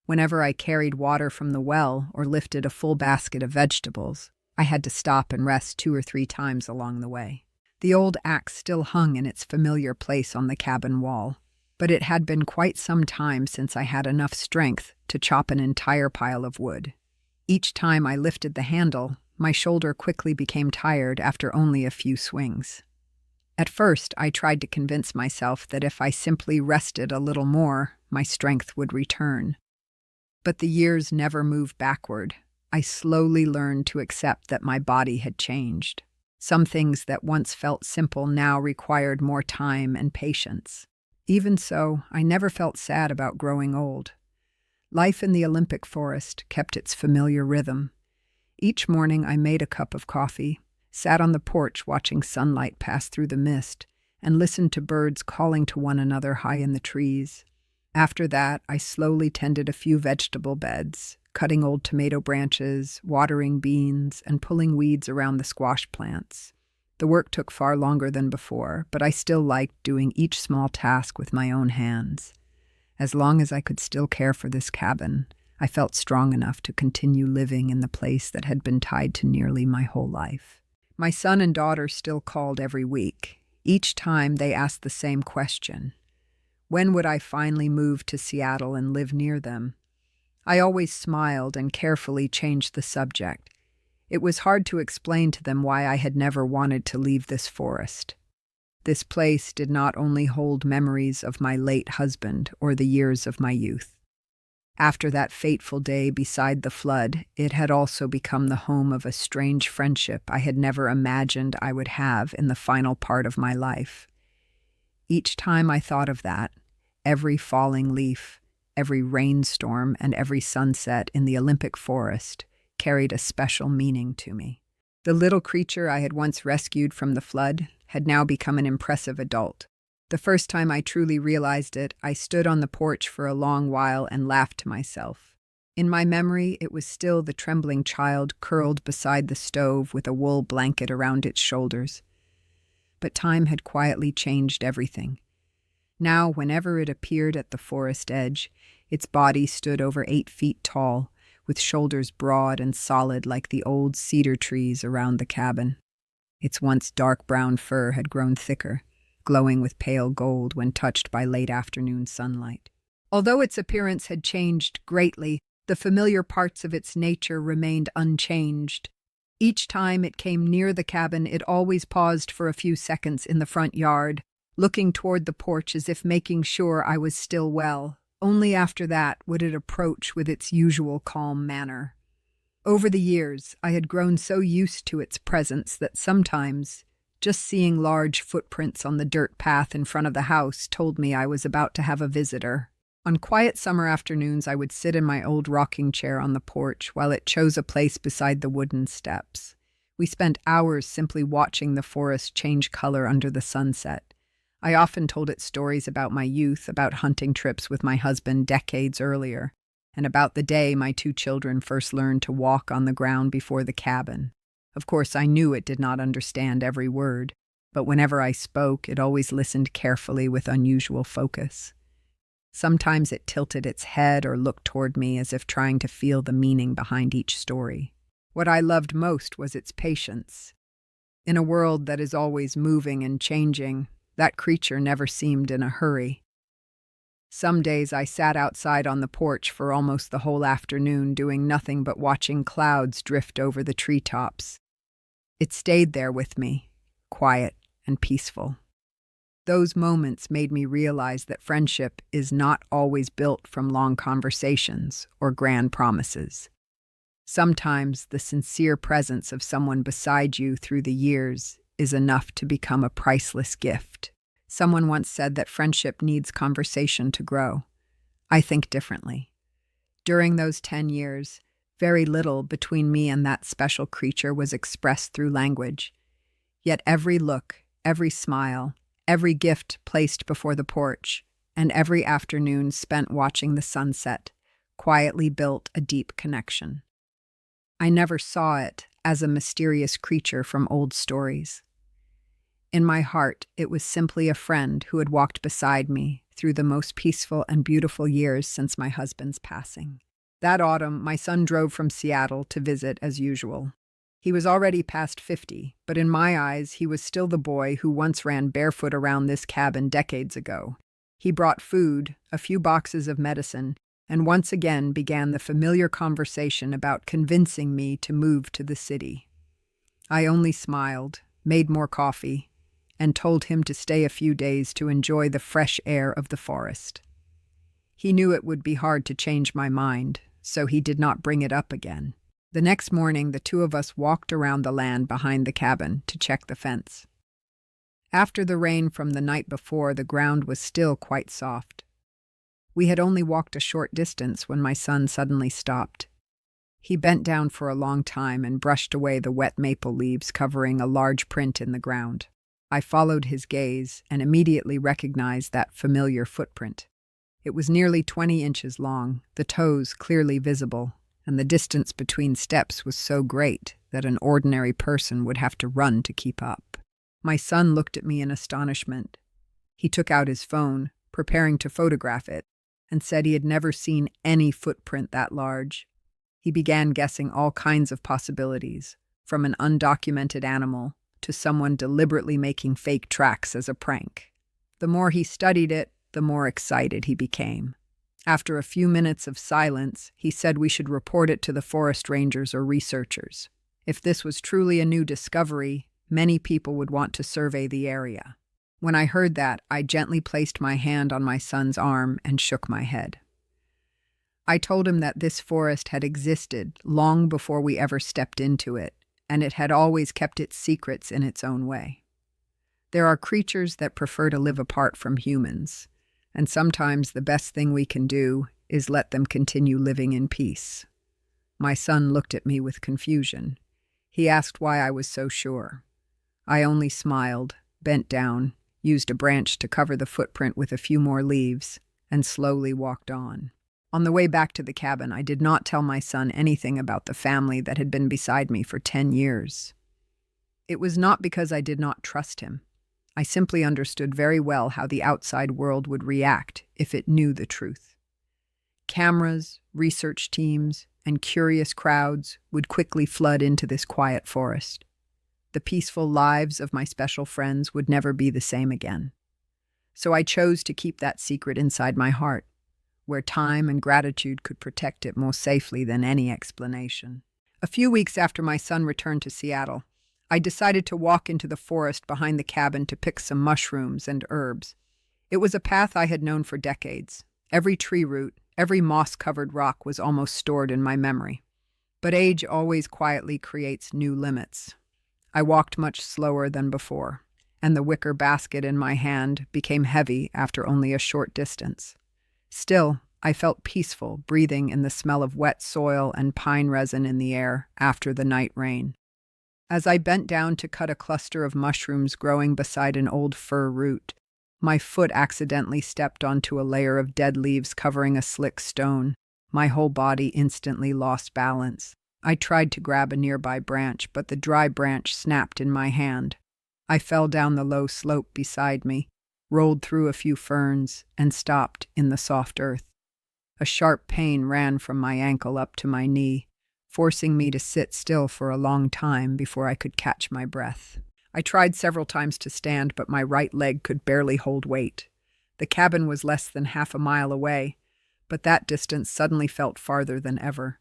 Whenever I carried water from the well or lifted a full basket of vegetables, I had to stop and rest 2 or 3 times along the way. The old axe still hung in its familiar place on the cabin wall, but it had been quite some time since I had enough strength to chop an entire pile of wood. Each time I lifted the handle, my shoulder quickly became tired after only a few swings. At first, I tried to convince myself that if I simply rested a little more, my strength would return. But the years never moved backward. I slowly learned to accept that my body had changed. Some things that once felt simple now required more time and patience. Even so, I never felt sad about growing old. Life in the Olympic forest kept its familiar rhythm. Each morning I made a cup of coffee, sat on the porch watching sunlight pass through the mist, and listened to birds calling to one another high in the trees. After that, I slowly tended a few vegetable beds, cutting old tomato branches, watering beans, and pulling weeds around the squash plants. The work took far longer than before, but I still liked doing each small task with my own hands. As long as I could still care for this cabin, I felt strong enough to continue living in the place that had been tied to nearly my whole life. My son and daughter still called every week. Each time they asked the same question: when would I finally move to Seattle and live near them? I always smiled and carefully changed the subject. It was hard to explain to them why I had never wanted to leave this forest. This place did not only hold memories of my late husband or the years of my youth. After that fateful day beside the flood, it had also become the home of a strange friendship I had never imagined I would have in the final part of my life. Each time I thought of that, every falling leaf, every rainstorm, and every sunset in the Olympic forest carried a special meaning to me. The little creature I had once rescued from the flood had now become an impressive adult. The first time I truly realized it, I stood on the porch for a long while and laughed to myself. In my memory, it was still the trembling child curled beside the stove with a wool blanket around its shoulders. But time had quietly changed everything. Now, whenever it appeared at the forest edge, its body stood over 8 feet tall, with shoulders broad and solid like the old cedar trees around the cabin. Its once dark brown fur had grown thicker, glowing with pale gold when touched by late afternoon sunlight. Although its appearance had changed greatly, the familiar parts of its nature remained unchanged. Each time it came near the cabin, it always paused for a few seconds in the front yard, looking toward the porch as if making sure I was still well. Only after that would it approach with its usual calm manner. Over the years, I had grown so used to its presence that sometimes just seeing large footprints on the dirt path in front of the house told me I was about to have a visitor. On quiet summer afternoons, I would sit in my old rocking chair on the porch while it chose a place beside the wooden steps. We spent hours simply watching the forest change color under the sunset. I often told it stories about my youth, about hunting trips with my husband decades earlier, and about the day my 2 children first learned to walk on the ground before the cabin. Of course, I knew it did not understand every word, but whenever I spoke, it always listened carefully with unusual focus. Sometimes it tilted its head or looked toward me as if trying to feel the meaning behind each story. What I loved most was its patience. In a world that is always moving and changing, that creature never seemed in a hurry. Some days I sat outside on the porch for almost the whole afternoon, doing nothing but watching clouds drift over the treetops. It stayed there with me, quiet and peaceful. Those moments made me realize that friendship is not always built from long conversations or grand promises. Sometimes the sincere presence of someone beside you through the years is enough to become a priceless gift. Someone once said that friendship needs conversation to grow. I think differently. During those 10 years, very little between me and that special creature was expressed through language. Yet every look, every smile, every gift placed before the porch, and every afternoon spent watching the sunset quietly built a deep connection. I never saw it as a mysterious creature from old stories. In my heart, it was simply a friend who had walked beside me through the most peaceful and beautiful years since my husband's passing. That autumn, my son drove from Seattle to visit as usual. He was already past 50, but in my eyes, he was still the boy who once ran barefoot around this cabin decades ago. He brought food, a few boxes of medicine, and once again began the familiar conversation about convincing me to move to the city. I only smiled, made more coffee, and told him to stay a few days to enjoy the fresh air of the forest. He knew it would be hard to change my mind, so he did not bring it up again. The next morning, the two of us walked around the land behind the cabin to check the fence. After the rain from the night before, the ground was still quite soft. We had only walked a short distance when my son suddenly stopped. He bent down for a long time and brushed away the wet maple leaves covering a large print in the ground. I followed his gaze and immediately recognized that familiar footprint. It was nearly 20 inches long, the toes clearly visible, and the distance between steps was so great that an ordinary person would have to run to keep up. My son looked at me in astonishment. He took out his phone, preparing to photograph it, and said he had never seen any footprint that large. He began guessing all kinds of possibilities, from an undocumented animal to someone deliberately making fake tracks as a prank. The more he studied it, the more excited he became. After a few minutes of silence, he said we should report it to the forest rangers or researchers. If this was truly a new discovery, many people would want to survey the area. When I heard that, I gently placed my hand on my son's arm and shook my head. I told him that this forest had existed long before we ever stepped into it, and it had always kept its secrets in its own way. There are creatures that prefer to live apart from humans, and sometimes the best thing we can do is let them continue living in peace. My son looked at me with confusion. He asked why I was so sure. I only smiled, bent down, used a branch to cover the footprint with a few more leaves, and slowly walked on. On the way back to the cabin, I did not tell my son anything about the family that had been beside me for 10 years. It was not because I did not trust him. I simply understood very well how the outside world would react if it knew the truth. Cameras, research teams, and curious crowds would quickly flood into this quiet forest. The peaceful lives of my special friends would never be the same again. So I chose to keep that secret inside my heart, where time and gratitude could protect it more safely than any explanation. A few weeks after my son returned to Seattle, I decided to walk into the forest behind the cabin to pick some mushrooms and herbs. It was a path I had known for decades. Every tree root, every moss-covered rock was almost stored in my memory. But age always quietly creates new limits. I walked much slower than before, and the wicker basket in my hand became heavy after only a short distance. Still, I felt peaceful, breathing in the smell of wet soil and pine resin in the air after the night rain. As I bent down to cut a cluster of mushrooms growing beside an old fir root, my foot accidentally stepped onto a layer of dead leaves covering a slick stone. My whole body instantly lost balance. I tried to grab a nearby branch, but the dry branch snapped in my hand. I fell down the low slope beside me, rolled through a few ferns, and stopped in the soft earth. A sharp pain ran from my ankle up to my knee, forcing me to sit still for a long time before I could catch my breath. I tried several times to stand, but my right leg could barely hold weight. The cabin was less than half a mile away, but that distance suddenly felt farther than ever.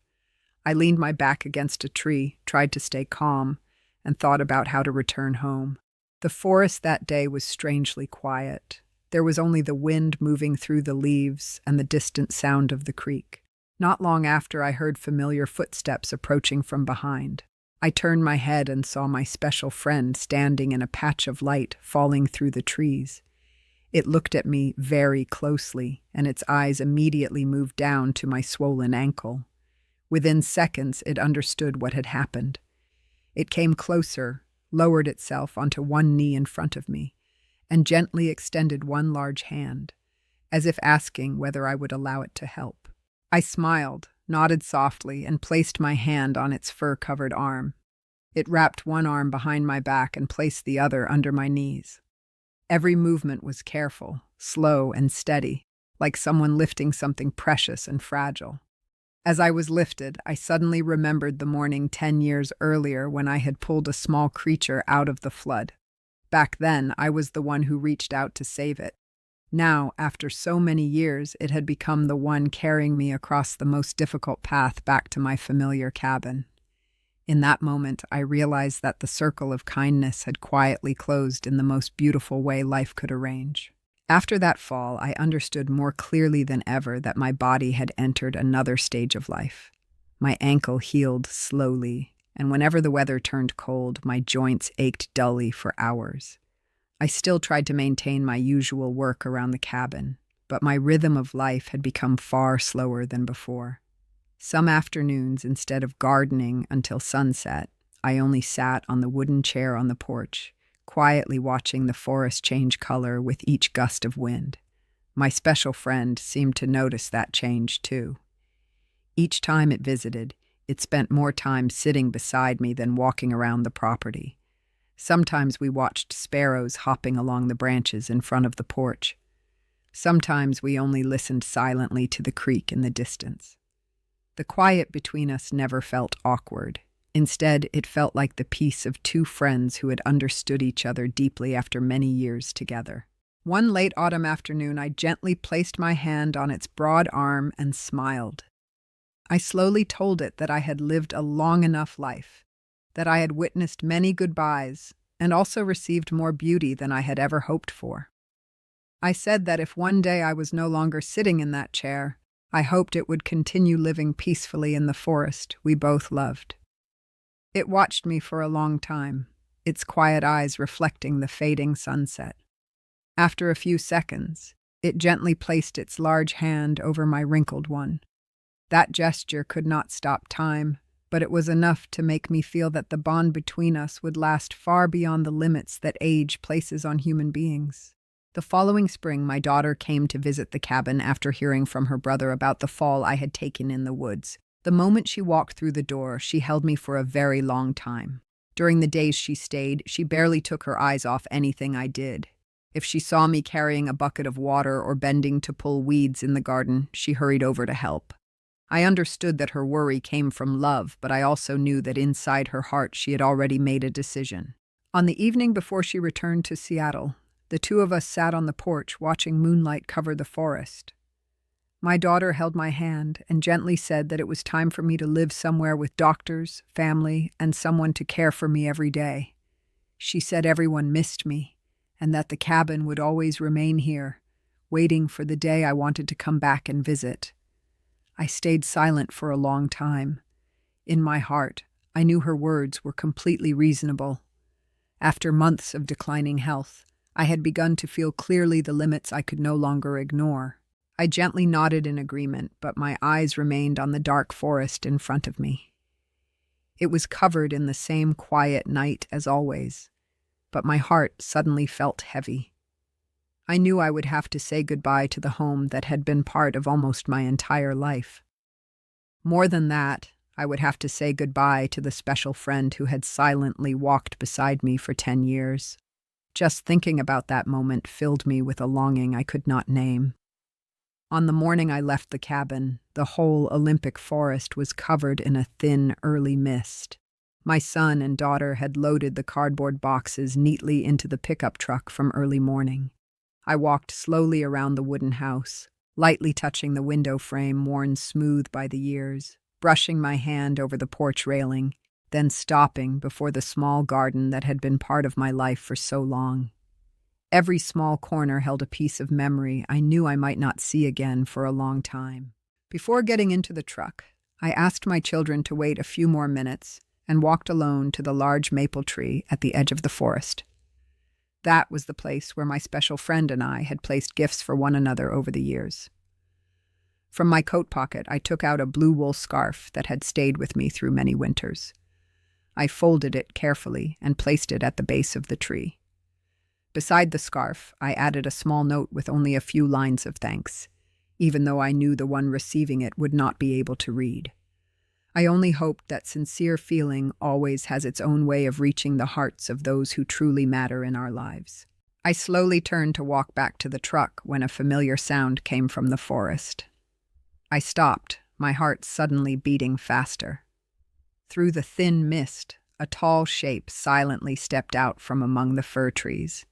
I leaned my back against a tree, tried to stay calm, and thought about how to return home. The forest that day was strangely quiet. There was only the wind moving through the leaves and the distant sound of the creek. Not long after, I heard familiar footsteps approaching from behind. I turned my head and saw my special friend standing in a patch of light falling through the trees. It looked at me very closely, and its eyes immediately moved down to my swollen ankle. Within seconds, it understood what had happened. It came closer, lowered itself onto one knee in front of me, and gently extended one large hand, as if asking whether I would allow it to help. I smiled, nodded softly, and placed my hand on its fur-covered arm. It wrapped one arm behind my back and placed the other under my knees. Every movement was careful, slow, and steady, like someone lifting something precious and fragile. As I was lifted, I suddenly remembered the morning 10 years earlier when I had pulled a small creature out of the flood. Back then, I was the one who reached out to save it. Now, after so many years, it had become the one carrying me across the most difficult path back to my familiar cabin. In that moment, I realized that the circle of kindness had quietly closed in the most beautiful way life could arrange. After that fall, I understood more clearly than ever that my body had entered another stage of life. My ankle healed slowly, and whenever the weather turned cold, my joints ached dully for hours. I still tried to maintain my usual work around the cabin, but my rhythm of life had become far slower than before. Some afternoons, instead of gardening until sunset, I only sat on the wooden chair on the porch, quietly watching the forest change color with each gust of wind. My special friend seemed to notice that change too. Each time it visited, it spent more time sitting beside me than walking around the property. Sometimes we watched sparrows hopping along the branches in front of the porch. Sometimes we only listened silently to the creek in the distance. The quiet between us never felt awkward. Instead, it felt like the peace of two friends who had understood each other deeply after many years together. One late autumn afternoon, I gently placed my hand on its broad arm and smiled. I slowly told it that I had lived a long enough life, that I had witnessed many goodbyes, and also received more beauty than I had ever hoped for. I said that if one day I was no longer sitting in that chair, I hoped it would continue living peacefully in the forest we both loved. It watched me for a long time, its quiet eyes reflecting the fading sunset. After a few seconds, it gently placed its large hand over my wrinkled one. That gesture could not stop time, but it was enough to make me feel that the bond between us would last far beyond the limits that age places on human beings. The following spring, my daughter came to visit the cabin after hearing from her brother about the fall I had taken in the woods. The moment she walked through the door, she held me for a very long time. During the days she stayed, she barely took her eyes off anything I did. If she saw me carrying a bucket of water or bending to pull weeds in the garden, she hurried over to help. I understood that her worry came from love, but I also knew that inside her heart she had already made a decision. On the evening before she returned to Seattle, the two of us sat on the porch watching moonlight cover the forest. My daughter held my hand and gently said that it was time for me to live somewhere with doctors, family, and someone to care for me every day. She said everyone missed me, and that the cabin would always remain here, waiting for the day I wanted to come back and visit. I stayed silent for a long time. In my heart, I knew her words were completely reasonable. After months of declining health, I had begun to feel clearly the limits I could no longer ignore. I gently nodded in agreement, but my eyes remained on the dark forest in front of me. It was covered in the same quiet night as always, but my heart suddenly felt heavy. I knew I would have to say goodbye to the home that had been part of almost my entire life. More than that, I would have to say goodbye to the special friend who had silently walked beside me for 10 years. Just thinking about that moment filled me with a longing I could not name. On the morning I left the cabin, the whole Olympic forest was covered in a thin, early mist. My son and daughter had loaded the cardboard boxes neatly into the pickup truck from early morning. I walked slowly around the wooden house, lightly touching the window frame worn smooth by the years, brushing my hand over the porch railing, then stopping before the small garden that had been part of my life for so long. Every small corner held a piece of memory I knew I might not see again for a long time. Before getting into the truck, I asked my children to wait a few more minutes and walked alone to the large maple tree at the edge of the forest. That was the place where my special friend and I had placed gifts for one another over the years. From my coat pocket, I took out a blue wool scarf that had stayed with me through many winters. I folded it carefully and placed it at the base of the tree. Beside the scarf, I added a small note with only a few lines of thanks, even though I knew the one receiving it would not be able to read. I only hoped that sincere feeling always has its own way of reaching the hearts of those who truly matter in our lives. I slowly turned to walk back to the truck when a familiar sound came from the forest. I stopped, my heart suddenly beating faster. Through the thin mist, a tall shape silently stepped out from among the fir trees.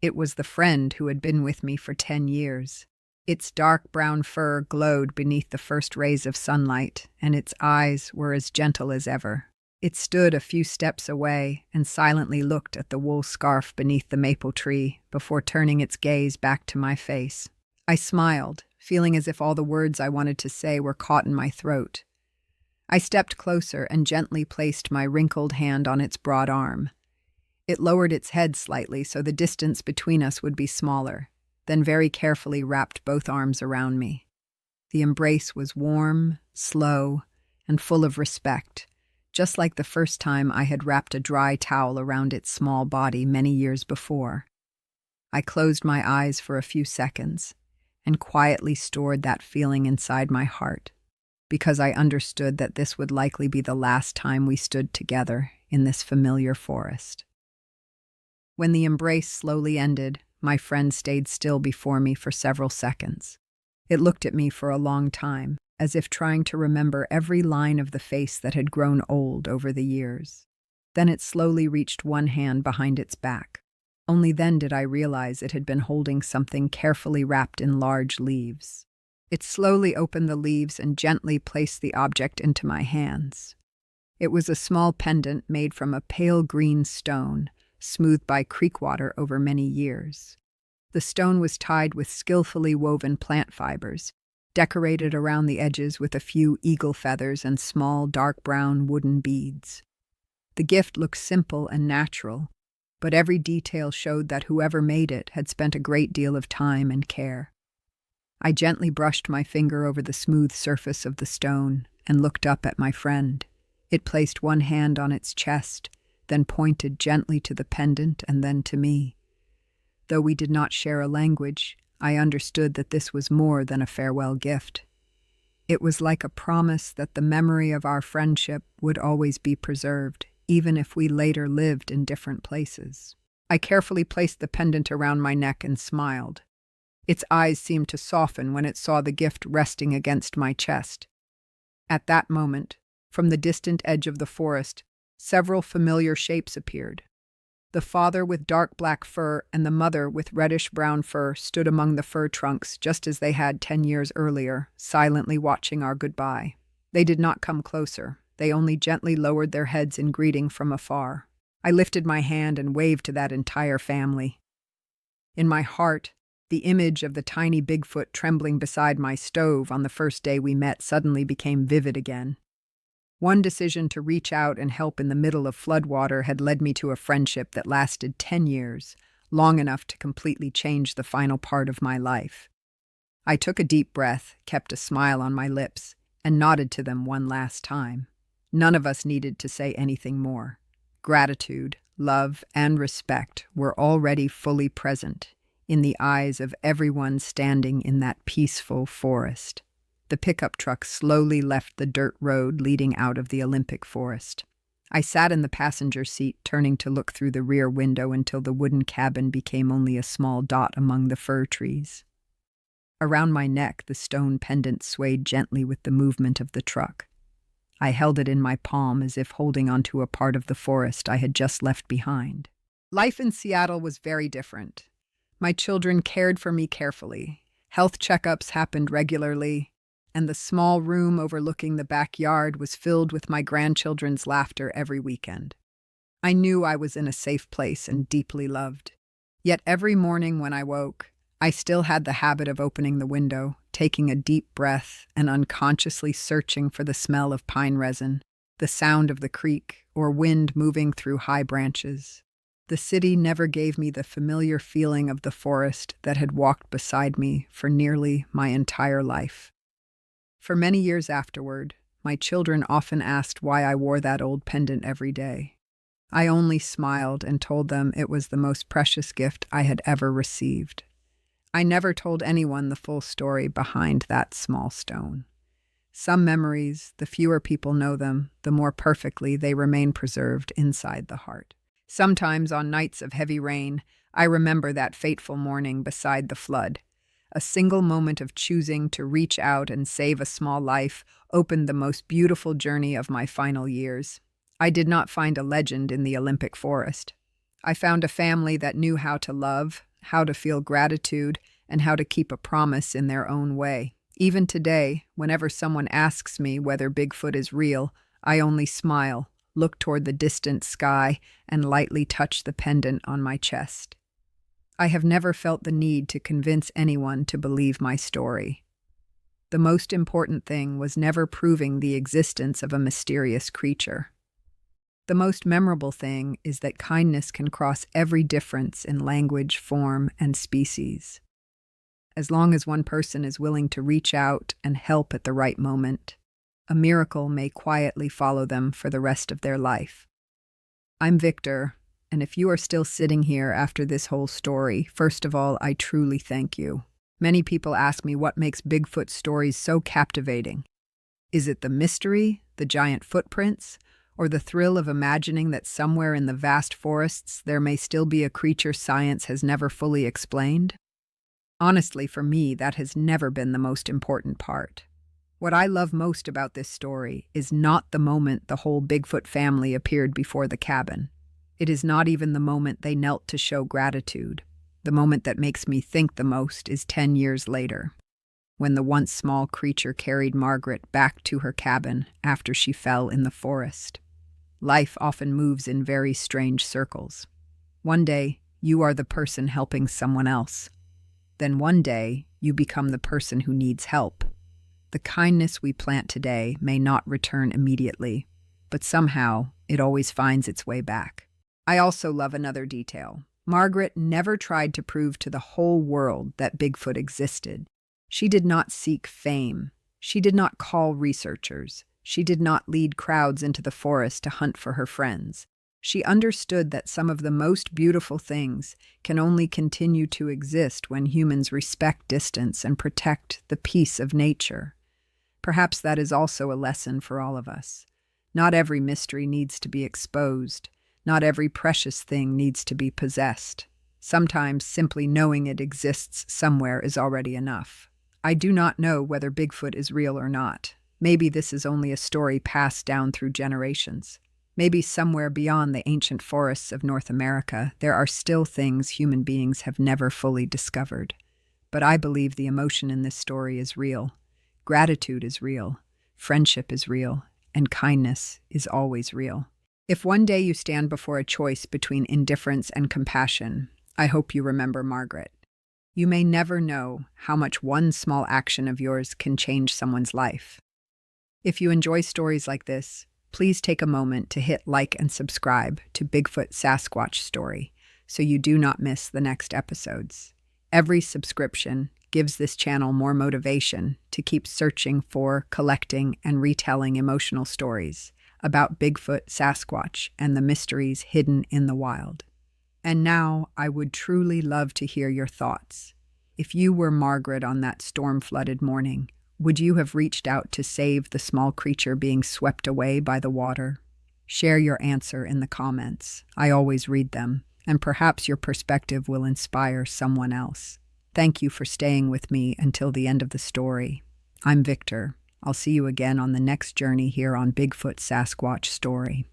It was the friend who had been with me for 10 years. Its dark brown fur glowed beneath the first rays of sunlight, and its eyes were as gentle as ever. It stood a few steps away and silently looked at the wool scarf beneath the maple tree before turning its gaze back to my face. I smiled, feeling as if all the words I wanted to say were caught in my throat. I stepped closer and gently placed my wrinkled hand on its broad arm. It lowered its head slightly so the distance between us would be smaller, then very carefully wrapped both arms around me. The embrace was warm, slow, and full of respect, just like the first time I had wrapped a dry towel around its small body many years before. I closed my eyes for a few seconds and quietly stored that feeling inside my heart, because I understood that this would likely be the last time we stood together in this familiar forest. When the embrace slowly ended, my friend stayed still before me for several seconds. It looked at me for a long time, as if trying to remember every line of the face that had grown old over the years. Then it slowly reached one hand behind its back. Only then did I realize it had been holding something carefully wrapped in large leaves. It slowly opened the leaves and gently placed the object into my hands. It was a small pendant made from a pale green stone, smoothed by creek water over many years. The stone was tied with skillfully woven plant fibers, decorated around the edges with a few eagle feathers and small dark brown wooden beads. The gift looked simple and natural, but every detail showed that whoever made it had spent a great deal of time and care. I gently brushed my finger over the smooth surface of the stone and looked up at my friend. It placed one hand on its chest, then pointed gently to the pendant and then to me. Though we did not share a language, I understood that this was more than a farewell gift. It was like a promise that the memory of our friendship would always be preserved, even if we later lived in different places. I carefully placed the pendant around my neck and smiled. Its eyes seemed to soften when it saw the gift resting against my chest. At that moment, from the distant edge of the forest, several familiar shapes appeared. The father with dark black fur and the mother with reddish-brown fur stood among the fir trunks just as they had 10 years earlier, silently watching our goodbye. They did not come closer. They only gently lowered their heads in greeting from afar. I lifted my hand and waved to that entire family. In my heart, the image of the tiny Bigfoot trembling beside my stove on the first day we met suddenly became vivid again. One decision to reach out and help in the middle of floodwater had led me to a friendship that lasted 10 years, long enough to completely change the final part of my life. I took a deep breath, kept a smile on my lips, and nodded to them one last time. None of us needed to say anything more. Gratitude, love, and respect were already fully present in the eyes of everyone standing in that peaceful forest. The pickup truck slowly left the dirt road leading out of the Olympic forest. I sat in the passenger seat, turning to look through the rear window until the wooden cabin became only a small dot among the fir trees. Around my neck, the stone pendant swayed gently with the movement of the truck. I held it in my palm as if holding onto a part of the forest I had just left behind. Life in Seattle was very different. My children cared for me carefully. Health checkups happened regularly, and the small room overlooking the backyard was filled with my grandchildren's laughter every weekend. I knew I was in a safe place and deeply loved. Yet every morning when I woke, I still had the habit of opening the window, taking a deep breath, and unconsciously searching for the smell of pine resin, the sound of the creek, or wind moving through high branches. The city never gave me the familiar feeling of the forest that had walked beside me for nearly my entire life. For many years afterward, my children often asked why I wore that old pendant every day. I only smiled and told them it was the most precious gift I had ever received. I never told anyone the full story behind that small stone. Some memories, the fewer people know them, the more perfectly they remain preserved inside the heart. Sometimes on nights of heavy rain, I remember that fateful morning beside the flood. A single moment of choosing to reach out and save a small life opened the most beautiful journey of my final years. I did not find a legend in the Olympic forest. I found a family that knew how to love, how to feel gratitude, and how to keep a promise in their own way. Even today, whenever someone asks me whether Bigfoot is real, I only smile, look toward the distant sky, and lightly touch the pendant on my chest. I have never felt the need to convince anyone to believe my story. The most important thing was never proving the existence of a mysterious creature. The most memorable thing is that kindness can cross every difference in language, form, and species. As long as one person is willing to reach out and help at the right moment, a miracle may quietly follow them for the rest of their life. I'm Victor, and if you are still sitting here after this whole story, first of all, I truly thank you. Many people ask me what makes Bigfoot stories so captivating. Is it the mystery, the giant footprints, or the thrill of imagining that somewhere in the vast forests there may still be a creature science has never fully explained? Honestly, for me, that has never been the most important part. What I love most about this story is not the moment the whole Bigfoot family appeared before the cabin. It is not even the moment they knelt to show gratitude. The moment that makes me think the most is 10 years later, when the once small creature carried Margaret back to her cabin after she fell in the forest. Life often moves in very strange circles. One day, you are the person helping someone else. Then one day, you become the person who needs help. The kindness we plant today may not return immediately, but somehow it always finds its way back. I also love another detail. Margaret never tried to prove to the whole world that Bigfoot existed. She did not seek fame. She did not call researchers. She did not lead crowds into the forest to hunt for her friends. She understood that some of the most beautiful things can only continue to exist when humans respect distance and protect the peace of nature. Perhaps that is also a lesson for all of us. Not every mystery needs to be exposed. Not every precious thing needs to be possessed. Sometimes simply knowing it exists somewhere is already enough. I do not know whether Bigfoot is real or not. Maybe this is only a story passed down through generations. Maybe somewhere beyond the ancient forests of North America, there are still things human beings have never fully discovered. But I believe the emotion in this story is real. Gratitude is real. Friendship is real. And kindness is always real. If one day you stand before a choice between indifference and compassion, I hope you remember Margaret. You may never know how much one small action of yours can change someone's life. If you enjoy stories like this, please take a moment to hit like and subscribe to Bigfoot Sasquatch Story so you do not miss the next episodes. Every subscription gives this channel more motivation to keep searching for, collecting, and retelling emotional stories about Bigfoot, Sasquatch, and the mysteries hidden in the wild. And now, I would truly love to hear your thoughts. If you were Margaret on that storm-flooded morning, would you have reached out to save the small creature being swept away by the water? Share your answer in the comments. I always read them, and perhaps your perspective will inspire someone else. Thank you for staying with me until the end of the story. I'm Victor. I'll see you again on the next journey here on Bigfoot Sasquatch Story.